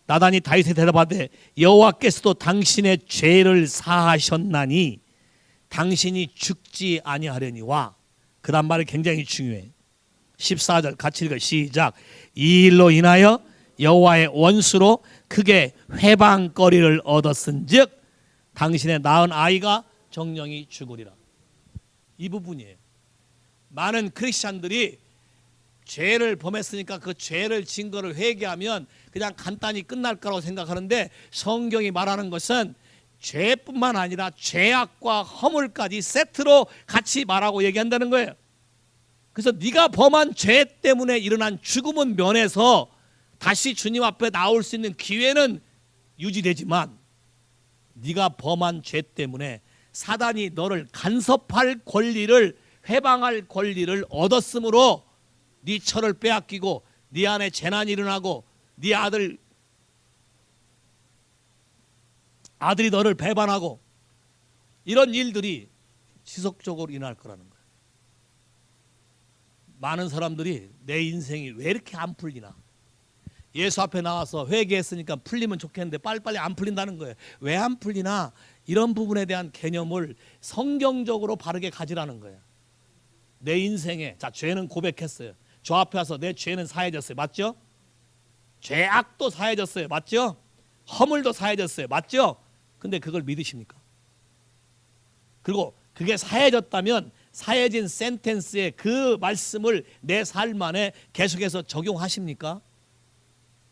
나단이 다윗에 대답하되 여호와께서도 당신의 죄를 사하셨나니 당신이 죽지 아니하려니와. 그 다음 말이 굉장히 중요해. 14절 같이 읽어 시작. 이 일로 인하여 여호와의 원수로 크게 회방거리를 얻었은즉 당신의 낳은 아이가 정령이 죽으리라. 이 부분이에요. 많은 크리스찬들이 죄를 범했으니까 그 죄를 증거를 회개하면 그냥 간단히 끝날 거라고 생각하는데 성경이 말하는 것은 죄뿐만 아니라 죄악과 허물까지 세트로 같이 말하고 얘기한다는 거예요. 그래서 네가 범한 죄 때문에 일어난 죽음은 면해서 다시 주님 앞에 나올 수 있는 기회는 유지되지만 네가 범한 죄 때문에 사단이 너를 간섭할 권리를 회방할 권리를 얻었으므로 네 철을 빼앗기고 네 안에 재난이 일어나고 네 아들이 너를 배반하고 이런 일들이 지속적으로 일어날 거라는 거예요. 많은 사람들이 내 인생이 왜 이렇게 안 풀리나. 예수 앞에 나와서 회개했으니까 풀리면 좋겠는데 빨리빨리 안 풀린다는 거예요. 왜 안 풀리나? 이런 부분에 대한 개념을 성경적으로 바르게 가지라는 거예요. 내 인생에 자 죄는 고백했어요. 저 앞에 와서 내 죄는 사해졌어요. 맞죠? 죄악도 사해졌어요. 맞죠? 허물도 사해졌어요. 맞죠? 근데 그걸 믿으십니까? 그리고 그게 사해졌다면 사해진 센텐스의 그 말씀을 내 삶 안에 계속해서 적용하십니까?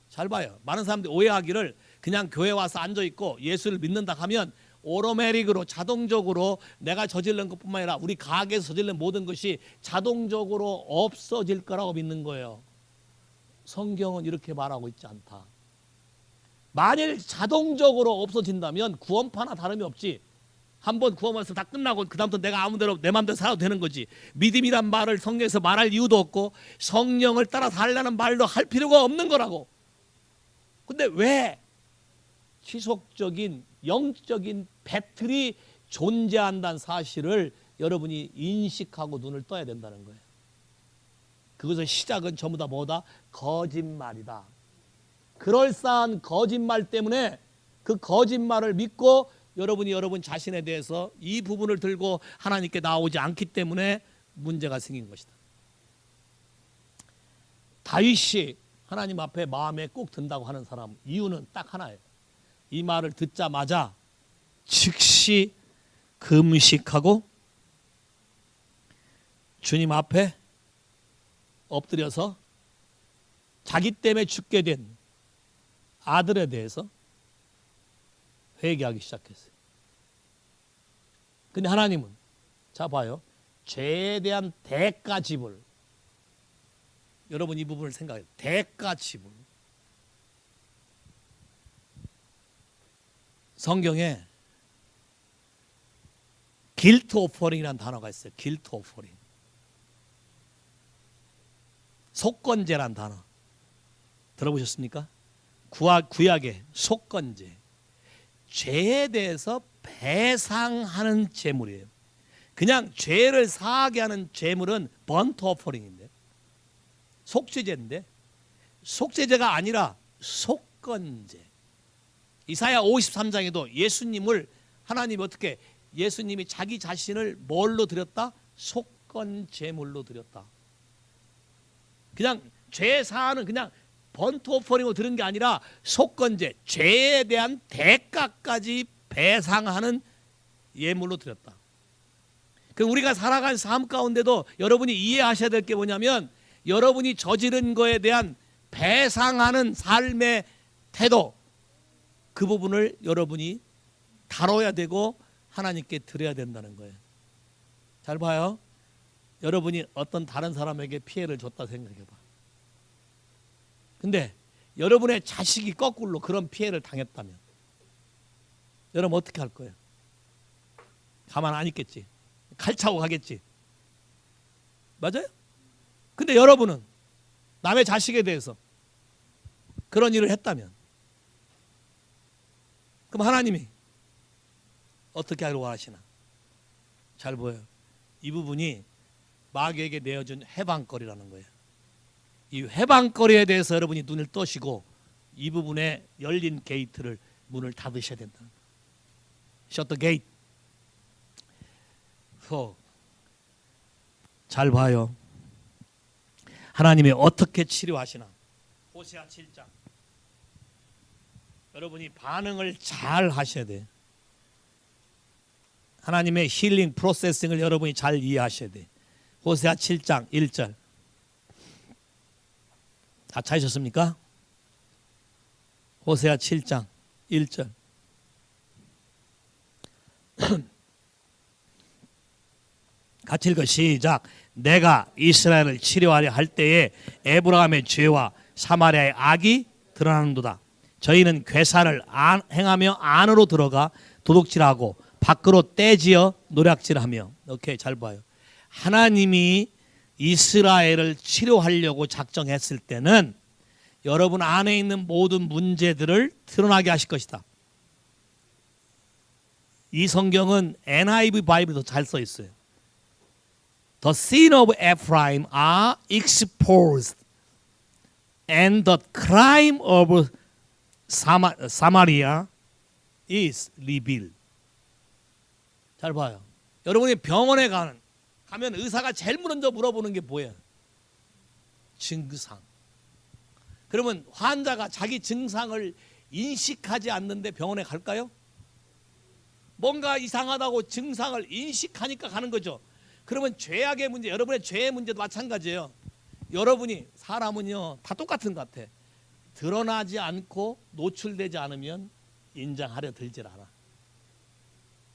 잘 봐요. 많은 사람들이 오해하기를 그냥 교회 와서 앉아있고 예수를 믿는다 하면 오토매틱으로 자동적으로 내가 저지른 것뿐만 아니라 우리 가게에서 저지른 모든 것이 자동적으로 없어질 거라고 믿는 거예요. 성경은 이렇게 말하고 있지 않다. 만일 자동적으로 없어진다면 구원파나 다름이 없지. 한번 구원받아서 다 끝나고 그 다음부터 내가 아무데로 내 마음대로 살아도 되는 거지. 믿음이란 말을 성경에서 말할 이유도 없고 성령을 따라 살라는 말도 할 필요가 없는 거라고. 근데 왜 지속적인 영적인 배틀이 존재한다는 사실을 여러분이 인식하고 눈을 떠야 된다는 거예요. 그것의 시작은 전부 다 뭐다? 거짓말이다. 그럴싸한 거짓말 때문에 그 거짓말을 믿고 여러분이 여러분 자신에 대해서 이 부분을 들고 하나님께 나오지 않기 때문에 문제가 생긴 것이다. 다윗이 하나님 앞에 마음에 꼭 든다고 하는 사람 이유는 딱 하나예요. 이 말을 듣자마자 즉시 금식하고 주님 앞에 엎드려서 자기 때문에 죽게 된 아들에 대해서 회개하기 시작했어요. 근데 하나님은 자 봐요. 죄에 대한 대가 지불. 여러분 이 부분을 생각해요. 대가 지불. 성경에 guilt offering이라는 단어가 있어요. guilt offering. 속건제란 단어 들어보셨습니까? 구약의 속건제. 죄에 대해서 배상하는 제물이에요. 그냥 죄를 사하게 하는 제물은 번트 오퍼링인데, 속죄제인데, 속죄제가 아니라 속건제. 이사야 53장에도 예수님을 하나님이 어떻게, 예수님이 자기 자신을 뭘로 드렸다? 속건제물로 드렸다. 그냥 죄 사하는 그냥 번트 오퍼링으로 드린 게 아니라 속건제, 죄에 대한 대가까지 배상하는 예물로 드렸다. 그 우리가 살아간 삶 가운데도 여러분이 이해하셔야 될 게 뭐냐면, 여러분이 저지른 거에 대한 배상하는 삶의 태도, 그 부분을 여러분이 다뤄야 되고 하나님께 드려야 된다는 거예요. 잘 봐요. 여러분이 어떤 다른 사람에게 피해를 줬다 생각해봐. 근데 여러분의 자식이 거꾸로 그런 피해를 당했다면 여러분 어떻게 할 거예요? 가만 안 있겠지. 칼차고 가겠지. 맞아요? 근데 여러분은 남의 자식에 대해서 그런 일을 했다면 그럼 하나님이 어떻게 하기를 원하시나? 잘 보여요. 이 부분이 마귀에게 내어준 해방거리라는 거예요. 이 해방거리에 대해서 여러분이 눈을 떠시고 이 부분에 열린 게이트를 문을 닫으셔야 된다. Shut the gate. 잘 봐요. 하나님이 어떻게 치료하시나? 호세아 7장. 여러분이 반응을 잘 하셔야 돼요. 하나님의 힐링 프로세싱을 여러분이 잘 이해하셔야 돼요. 호세아 7장 1절. 다 찾으셨습니까? 호세아 7장 1절. 같이 읽어 시작. 내가 이스라엘을 치료하려 할 때에 에브라함의 죄와 사마리아의 악이 드러나는도다. 저희는 괴사를 행하며 안으로 들어가 도둑질하고 밖으로 떼지어 노략질하며. 오케이, 잘 봐요. 하나님이 이스라엘을 치료하려고 작정했을 때는 여러분 안에 있는 모든 문제들을 드러나게 하실 것이다. 이 성경은 NIV 바이블도 잘 써 있어요. The sin of Ephraim are exposed, and the crime of Samaria is revealed. 잘 봐요. 여러분이 병원에 가면 의사가 제일 먼저 물어보는 게 뭐예요? 증상. 그러면 환자가 자기 증상을 인식하지 않는데 병원에 갈까요? 뭔가 이상하다고 증상을 인식하니까 가는 거죠. 그러면 죄악의 문제, 여러분의 죄의 문제도 마찬가지예요. 여러분이 사람은요 다 똑같은 것 같아. 드러나지 않고 노출되지 않으면 인정하려 들질 않아.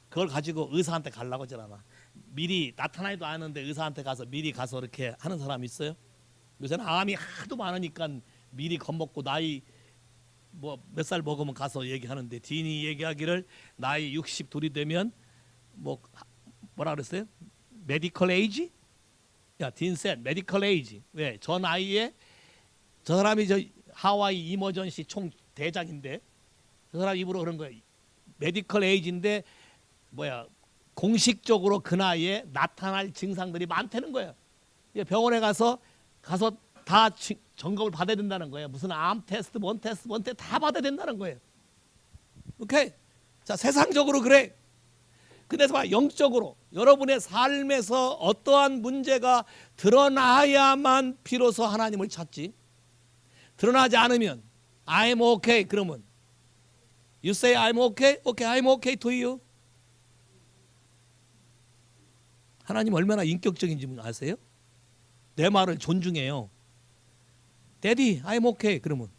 그걸 가지고 의사한테 가려고 하질 않아. 미리 나타나지도 않았는데 의사한테 가서 미리 가서 이렇게 하는 사람 있어요? 요새는 암이 하도 많으니까 미리 겁먹고 나이 뭐 몇 살 먹으면 가서 얘기하는데, 딘이 얘기하기를 나이 62이 되면 뭐라 그랬어요? 메디컬 에이지? 야, 딘셋 메디컬 에이지. 왜? 저 나이에 저 사람이 저 하와이 이머전시 총 대장인데 저 사람 입으로 그런 거예요. 메디컬 에이지인데 공식적으로 그 나이에 나타날 증상들이 많다는 거예요. 병원에 가서 다 점검을 받아야 된다는 거예요. 무슨 암 테스트, 뭔 테스트 다 받아야 된다는 거예요. 오케이? 자, 세상적으로 그래. 근데 영적으로 여러분의 삶에서 어떠한 문제가 드러나야만 비로소 하나님을 찾지. 드러나지 않으면 I'm okay 그러면 You say I'm okay? Okay, I'm okay to you. 하나님 얼마나 인격적인지 아세요? 내 말을 존중해요. Daddy, I'm okay. 그러면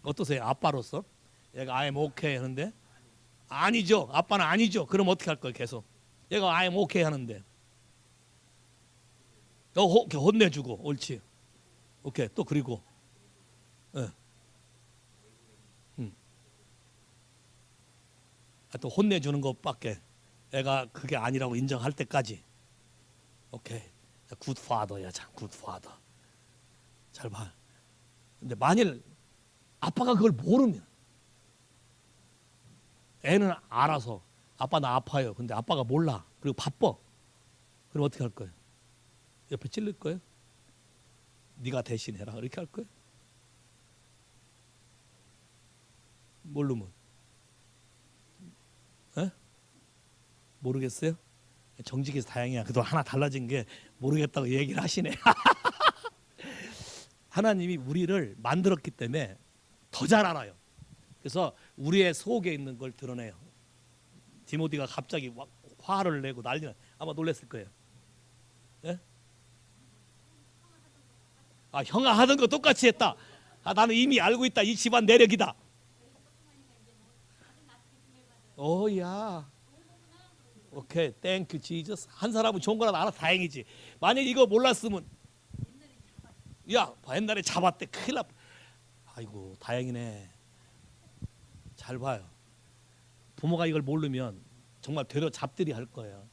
어떠세요? 아빠로서 얘가 I'm okay 하는데 아니죠. 아빠는 아니죠. 그럼 어떻게 할 거예요? 계속 얘가 I'm okay 하는데 혼내주고 옳지. 오케이. 또 그리고 또 혼내주는 것밖에 애가 그게 아니라고 인정할 때까지. 오케이. 굿 파더야. 참 굿 파더. 잘 봐. 근데 만일 아빠가 그걸 모르면 애는 알아서 아빠 나 아파요. 근데 아빠가 몰라. 그리고 바빠. 그럼 어떻게 할 거예요? 옆에 찔릴 거예요? 네가 대신해라. 이렇게 할 거예요? 모르면 모르겠어요? 정직해서 다행이야. 그래도 하나 달라진 게 모르겠다고 얘기를 하시네. 하나님이 우리를 만들었기 때문에 더 잘 알아요. 그래서 우리의 속에 있는 걸 드러내요. 디모데가 갑자기 화를 내고 난리나 아마 놀랐을 거예요. 예? 형아 하던 거 똑같이 했다. 나는 이미 알고 있다. 이 집안 내력이다. 오야. 오케이, 땡큐 지저스. 한 사람은 좋은 거라도 알아 다행이지. 만약 이거 몰랐으면 야 옛날에 잡았대 큰일 나. 아이고 다행이네. 잘 봐요. 부모가 이걸 모르면 정말 되려 잡들이 할 거예요.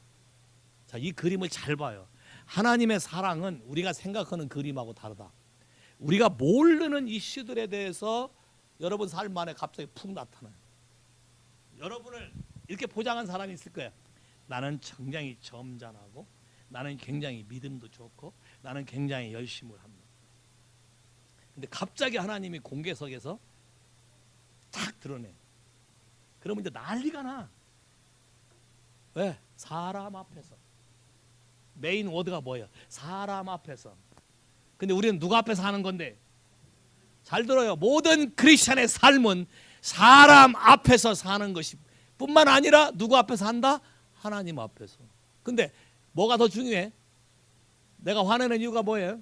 자, 이 그림을 잘 봐요. 하나님의 사랑은 우리가 생각하는 그림하고 다르다. 우리가 모르는 이슈들에 대해서 여러분 삶 안에 갑자기 푹 나타나요. 여러분을 이렇게 포장한 사람이 있을 거예요. 나는 굉장히 점잖하고 나는 굉장히 믿음도 좋고 나는 굉장히 열심을 합니다. 근데 갑자기 하나님이 공개석에서 탁 드러내. 그러면 이제 난리가 나. 왜? 사람 앞에서. 메인 워드가 뭐예요? 사람 앞에서. 근데 우리는 누가 앞에서 하는 건데? 잘 들어요. 모든 크리스천의 삶은 사람 앞에서 사는 것이 뿐만 아니라 누구 앞에서 한다? 하나님 앞에서. 근데 뭐가 더 중요해? 내가 화내는 이유가 뭐예요?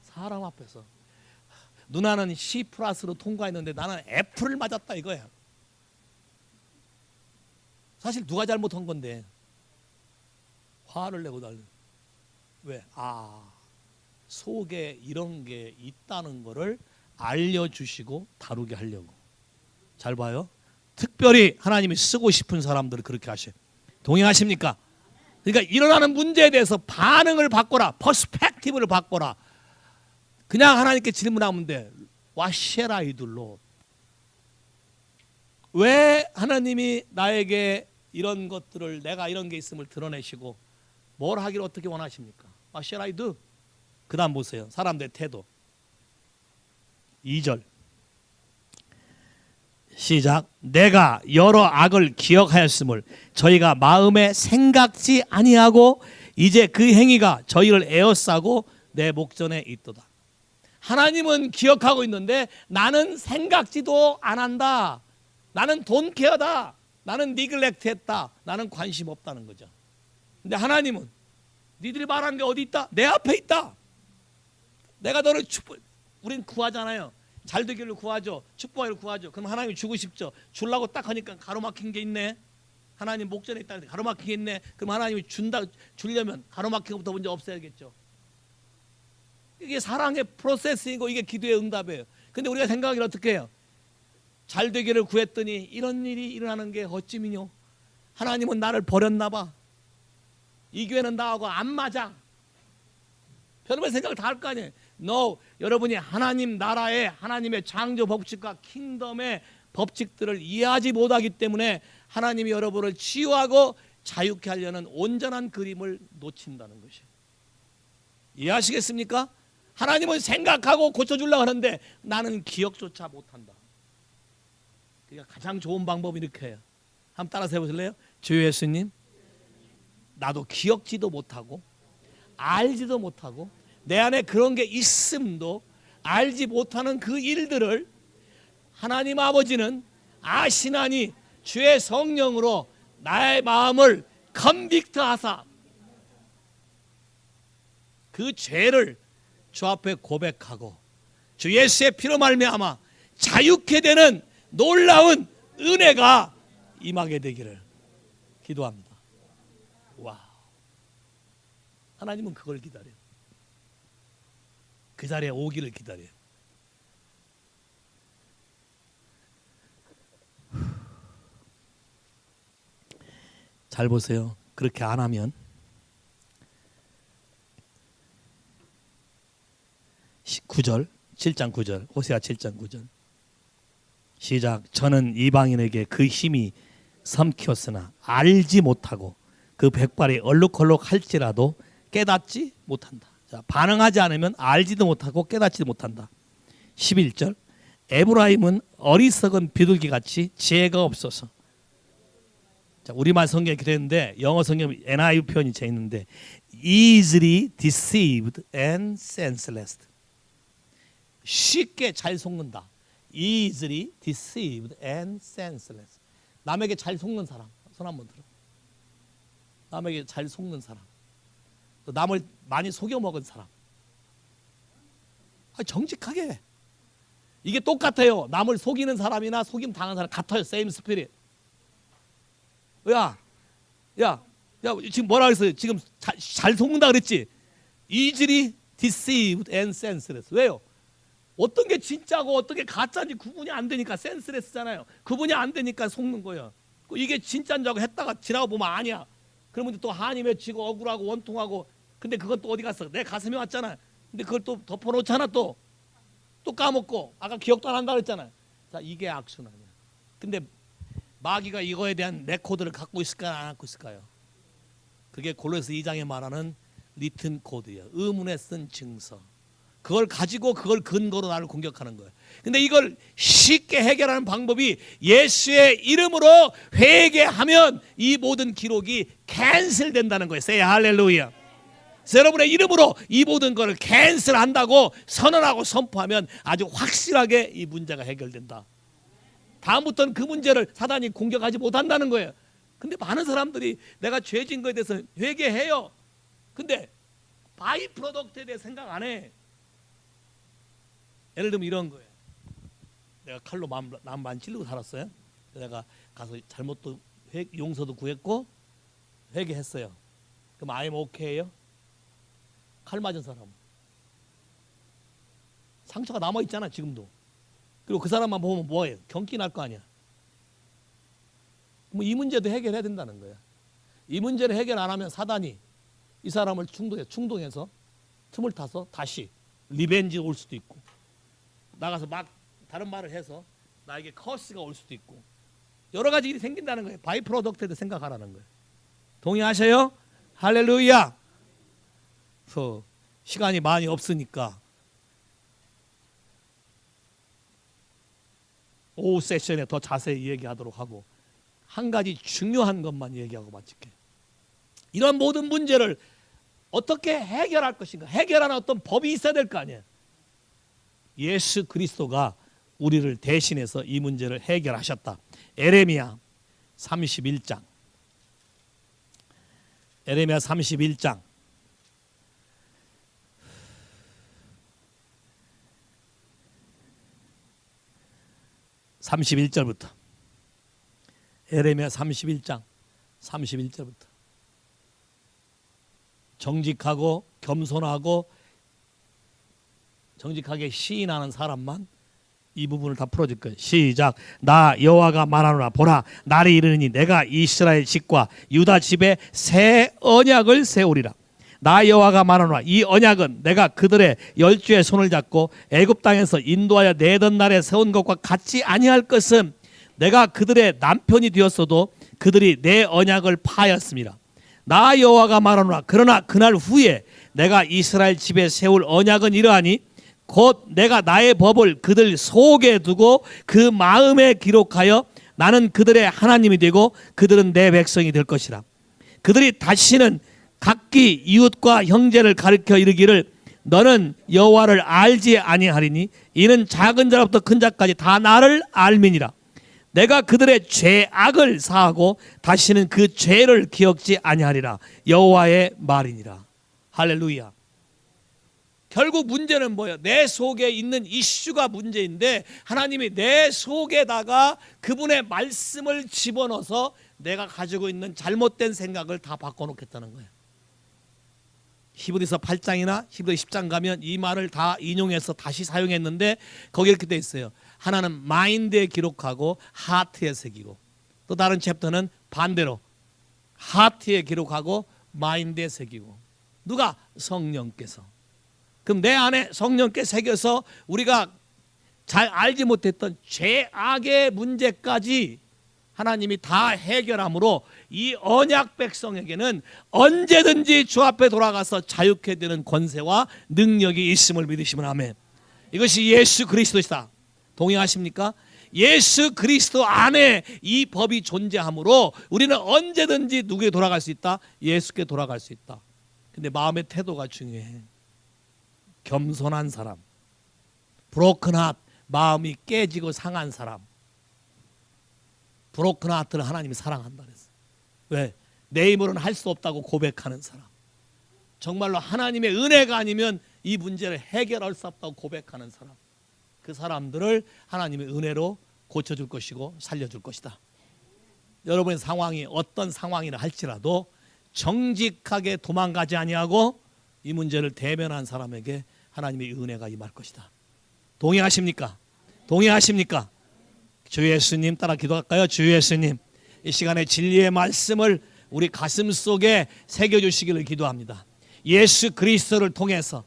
사람 앞에서. 누나는 C 플러스로 통과했는데 나는 F를 맞았다 이거야. 사실 누가 잘못한 건데 화를 내고 달려. 왜? 속에 이런 게 있다는 거를 알려주시고 다루게 하려고. 잘 봐요. 특별히 하나님이 쓰고 싶은 사람들을 그렇게 하셔요. 동의하십니까? 그러니까 일어나는 문제에 대해서 반응을 바꿔라. 퍼스펙티브를 바꿔라. 그냥 하나님께 질문하면 돼. What shall I do, Lord? 왜 하나님이 나에게 이런 것들을 내가 이런 게 있음을 드러내시고 뭘 하기를 어떻게 원하십니까? What shall I do? 그 다음 보세요. 사람들의 태도. 2절 시작. 내가 여러 악을 기억하였음을 저희가 마음에 생각지 아니하고 이제 그 행위가 저희를 에워싸고 내 목전에 있도다. 하나님은 기억하고 있는데 나는 생각지도 안 한다. 나는 돈 케어다. 나는 니글렉트 했다. 나는 관심 없다는 거죠. 근데 하나님은 니들이 말한 게 어디 있다? 내 앞에 있다. 내가 너를 우린 구하잖아요. 잘 되기를 구하죠. 축복하기를 구하죠. 그럼 하나님이 주고 싶죠. 주려고 딱 하니까 가로막힌 게 있네. 하나님 목전에 있다. 가로막힌 게 있네. 그럼 하나님이 주려면 가로막힌 것부터 먼저 없애야겠죠. 이게 사랑의 프로세스이고 이게 기도의 응답이에요. 근데 우리가 생각하기를 어떻게 해요? 잘 되기를 구했더니 이런 일이 일어나는 게 어찌미뇨. 하나님은 나를 버렸나 봐. 이 교회는 나하고 안 맞아. 별의별 생각을 다 할 거 아니에요. No, 여러분이 하나님 나라의 하나님의 창조 법칙과 킹덤의 법칙들을 이해하지 못하기 때문에 하나님이 여러분을 치유하고 자유케 하려는 온전한 그림을 놓친다는 것이에요. 이해하시겠습니까? 하나님은 생각하고 고쳐주려고 하는데 나는 기억조차 못한다. 그러니까 가장 좋은 방법이 이렇게 해요. 한번 따라서 해보실래요? 주 예수님, 나도 기억지도 못하고 알지도 못하고 내 안에 그런 게 있음도 알지 못하는 그 일들을 하나님 아버지는 아시나니 주의 성령으로 나의 마음을 컨빅트하사 그 죄를 주 앞에 고백하고 주 예수의 피로 말미암아 자유케 되는 놀라운 은혜가 임하게 되기를 기도합니다. 와, 하나님은 그걸 기다려요. 그 자리에 오기를 기다려요. 잘 보세요. 그렇게 안 하면 9절 7장 9절 호세아 7장 9절 시작. 저는 이방인에게 그 힘이 삼켰으나 알지 못하고 그 백발이 얼룩덜룩 할지라도 깨닫지 못한다. 자, 반응하지 않으면 알지도 못하고 깨닫지도 못한다. 11절 에브라임은 어리석은 비둘기같이 지혜가 없어서. 자, 우리말 성경에 그랬는데 영어 성경 NIV 표현이 돼 있는데 easily deceived and senseless. 쉽게 잘 속는다. easily deceived and senseless. 남에게 잘 속는 사람. 손 한번 들어. 남에게 잘 속는 사람. 또 남을 많이 속여 먹은 사람. 정직하게. 이게 똑같아요. 남을 속이는 사람이나 속임 당한 사람 같아요. same spirit. 야, 지금 뭐라 그랬어요? 지금 잘 속는다 그랬지? easily deceived and senseless. 왜요? 어떤 게 진짜고 어떤 게 가짜인지 구분이 안 되니까 센스레스잖아요. 구분이 안 되니까 속는 거예요. 이게 진짜인 줄 알고 했다가 지나고 보면 아니야. 그러면 또 한이 맺히고 억울하고 원통하고. 근데 그건 또 어디 갔어? 내 가슴에 왔잖아. 근데 그걸 또 덮어놓잖아. 또 까먹고 아까 기억도 안 한다 그랬잖아요. 자, 이게 악순환이야. 근데 마귀가 이거에 대한 레코드를 갖고 있을까요? 안 갖고 있을까요? 그게 골로새 2장에 말하는 리튼 코드예요. 의문에 쓴 증서. 그걸 가지고 그걸 근거로 나를 공격하는 거예요. 근데 이걸 쉽게 해결하는 방법이 예수의 이름으로 회개하면 이 모든 기록이 캔슬된다는 거예요. Say 할렐루야. 여러분의 이름으로 이 모든 것을 캔슬한다고 선언하고 선포하면 아주 확실하게 이 문제가 해결된다. 다음부터는 그 문제를 사단이 공격하지 못한다는 거예요. 근데 많은 사람들이 내가 죄진 거에 대해서 회개해요. 근데 바이 프로덕트에 대해 생각 안 해. 예를 들면 이런 거예요. 내가 칼로 남 많이 찔르고 살았어요. 내가 가서 잘못도 용서도 구했고 회개했어요. 그럼 I'm okay예요? 칼 맞은 사람 상처가 남아 있잖아 지금도. 그리고 그 사람만 보면 뭐예요? 경기 날 거 아니야. 뭐 이 문제도 해결해야 된다는 거야. 이 문제를 해결 안 하면 사단이 이 사람을 충동해서 틈을 타서 다시 리벤지 올 수도 있고 나가서 막 다른 말을 해서 나에게 커스가 올 수도 있고 여러 가지 일이 생긴다는 거예요. 바이 프로덕트에 대해 생각하라는 거예요. 동의하셔요? 할렐루야. 그래서 시간이 많이 없으니까 오후 세션에 더 자세히 얘기하도록 하고 한 가지 중요한 것만 얘기하고 마칠게요. 이런 모든 문제를 어떻게 해결할 것인가? 해결하는 어떤 법이 있어야 될 거 아니에요. 예수 그리스도가 우리를 대신해서 이 문제를 해결하셨다. 에레미야 31장. 에레미야 31장. 31절부터. 에레미야 31장 31절부터. 정직하고 겸손하고 정직하게 시인하는 사람만 이 부분을 다 풀어줄 거예요. 시작. 나 여호와가 말하노라. 보라, 날이 이르니 내가 이스라엘 집과 유다 집에 새 언약을 세우리라. 나 여호와가 말하노라. 이 언약은 내가 그들의 열주의 손을 잡고 애굽 땅에서 인도하여 내던 날에 세운 것과 같지 아니할 것은 내가 그들의 남편이 되었어도 그들이 내 언약을 파하였습니다. 나 여호와가 말하노라. 그러나 그날 후에 내가 이스라엘 집에 세울 언약은 이러하니 곧 내가 나의 법을 그들 속에 두고 그 마음에 기록하여 나는 그들의 하나님이 되고 그들은 내 백성이 될 것이라. 그들이 다시는 각기 이웃과 형제를 가르쳐 이르기를 너는 여호와를 알지 아니하리니 이는 작은 자로부터 큰 자까지 다 나를 알미니라. 내가 그들의 죄악을 사하고 다시는 그 죄를 기억지 아니하리라. 여호와의 말이니라. 할렐루야. 결국 문제는 뭐예요? 내 속에 있는 이슈가 문제인데 하나님이 내 속에다가 그분의 말씀을 집어넣어서 내가 가지고 있는 잘못된 생각을 다 바꿔놓겠다는 거예요. 히브리서 8장이나 히브리 10장 가면 이 말을 다 인용해서 다시 사용했는데 거기 이렇게 돼 있어요. 하나는 마인드에 기록하고 하트에 새기고, 또 다른 챕터는 반대로 하트에 기록하고 마인드에 새기고. 누가? 성령께서. 그럼 내 안에 성령께 새겨서 우리가 잘 알지 못했던 죄악의 문제까지 하나님이 다 해결함으로 이 언약 백성에게는 언제든지 주 앞에 돌아가서 자유케 되는 권세와 능력이 있음을 믿으시면 아멘. 이것이 예수 그리스도시다. 동의하십니까? 예수 그리스도 안에 이 법이 존재함으로 우리는 언제든지 누구에게 돌아갈 수 있다? 예수께 돌아갈 수 있다. 근데 마음의 태도가 중요해. 겸손한 사람, 브로큰 하트, 마음이 깨지고 상한 사람, 브로큰 하트를 하나님이 사랑한다 그랬어. 왜? 내 힘으로는 할 수 없다고 고백하는 사람, 정말로 하나님의 은혜가 아니면 이 문제를 해결할 수 없다고 고백하는 사람, 그 사람들을 하나님의 은혜로 고쳐줄 것이고 살려줄 것이다. 여러분의 상황이 어떤 상황이라 할지라도 정직하게 도망가지 아니하고 이 문제를 대면한 사람에게 하나님의 은혜가 임할 것이다. 동의하십니까? 동의하십니까? 주 예수님 따라 기도할까요? 주 예수님, 이 시간에 진리의 말씀을 우리 가슴 속에 새겨주시기를 기도합니다. 예수 그리스도를 통해서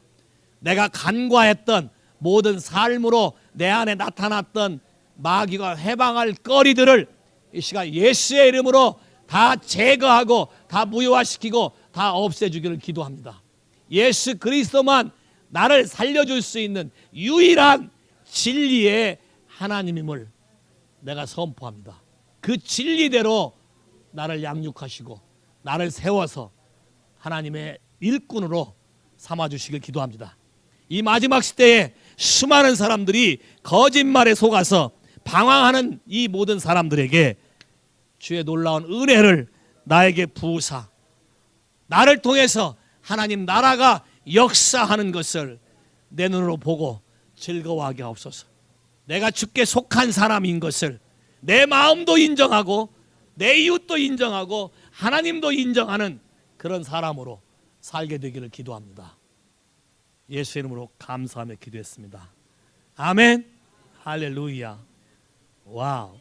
내가 간과했던 모든 삶으로 내 안에 나타났던 마귀가 해방할 거리들을 이 시간 예수의 이름으로 다 제거하고 다 무효화시키고 다 없애주기를 기도합니다. 예수 그리스도만 나를 살려줄 수 있는 유일한 진리의 하나님임을 내가 선포합니다. 그 진리대로 나를 양육하시고 나를 세워서 하나님의 일꾼으로 삼아주시길 기도합니다. 이 마지막 시대에 수많은 사람들이 거짓말에 속아서 방황하는 이 모든 사람들에게 주의 놀라운 은혜를 나에게 부으사 나를 통해서 하나님 나라가 역사하는 것을 내 눈으로 보고 즐거워하게 하옵소서. 내가 주께 속한 사람인 것을 내 마음도 인정하고 내 이웃도 인정하고 하나님도 인정하는 그런 사람으로 살게 되기를 기도합니다. 예수의 이름으로 감사하며 기도했습니다. 아멘. 할렐루야. 와우.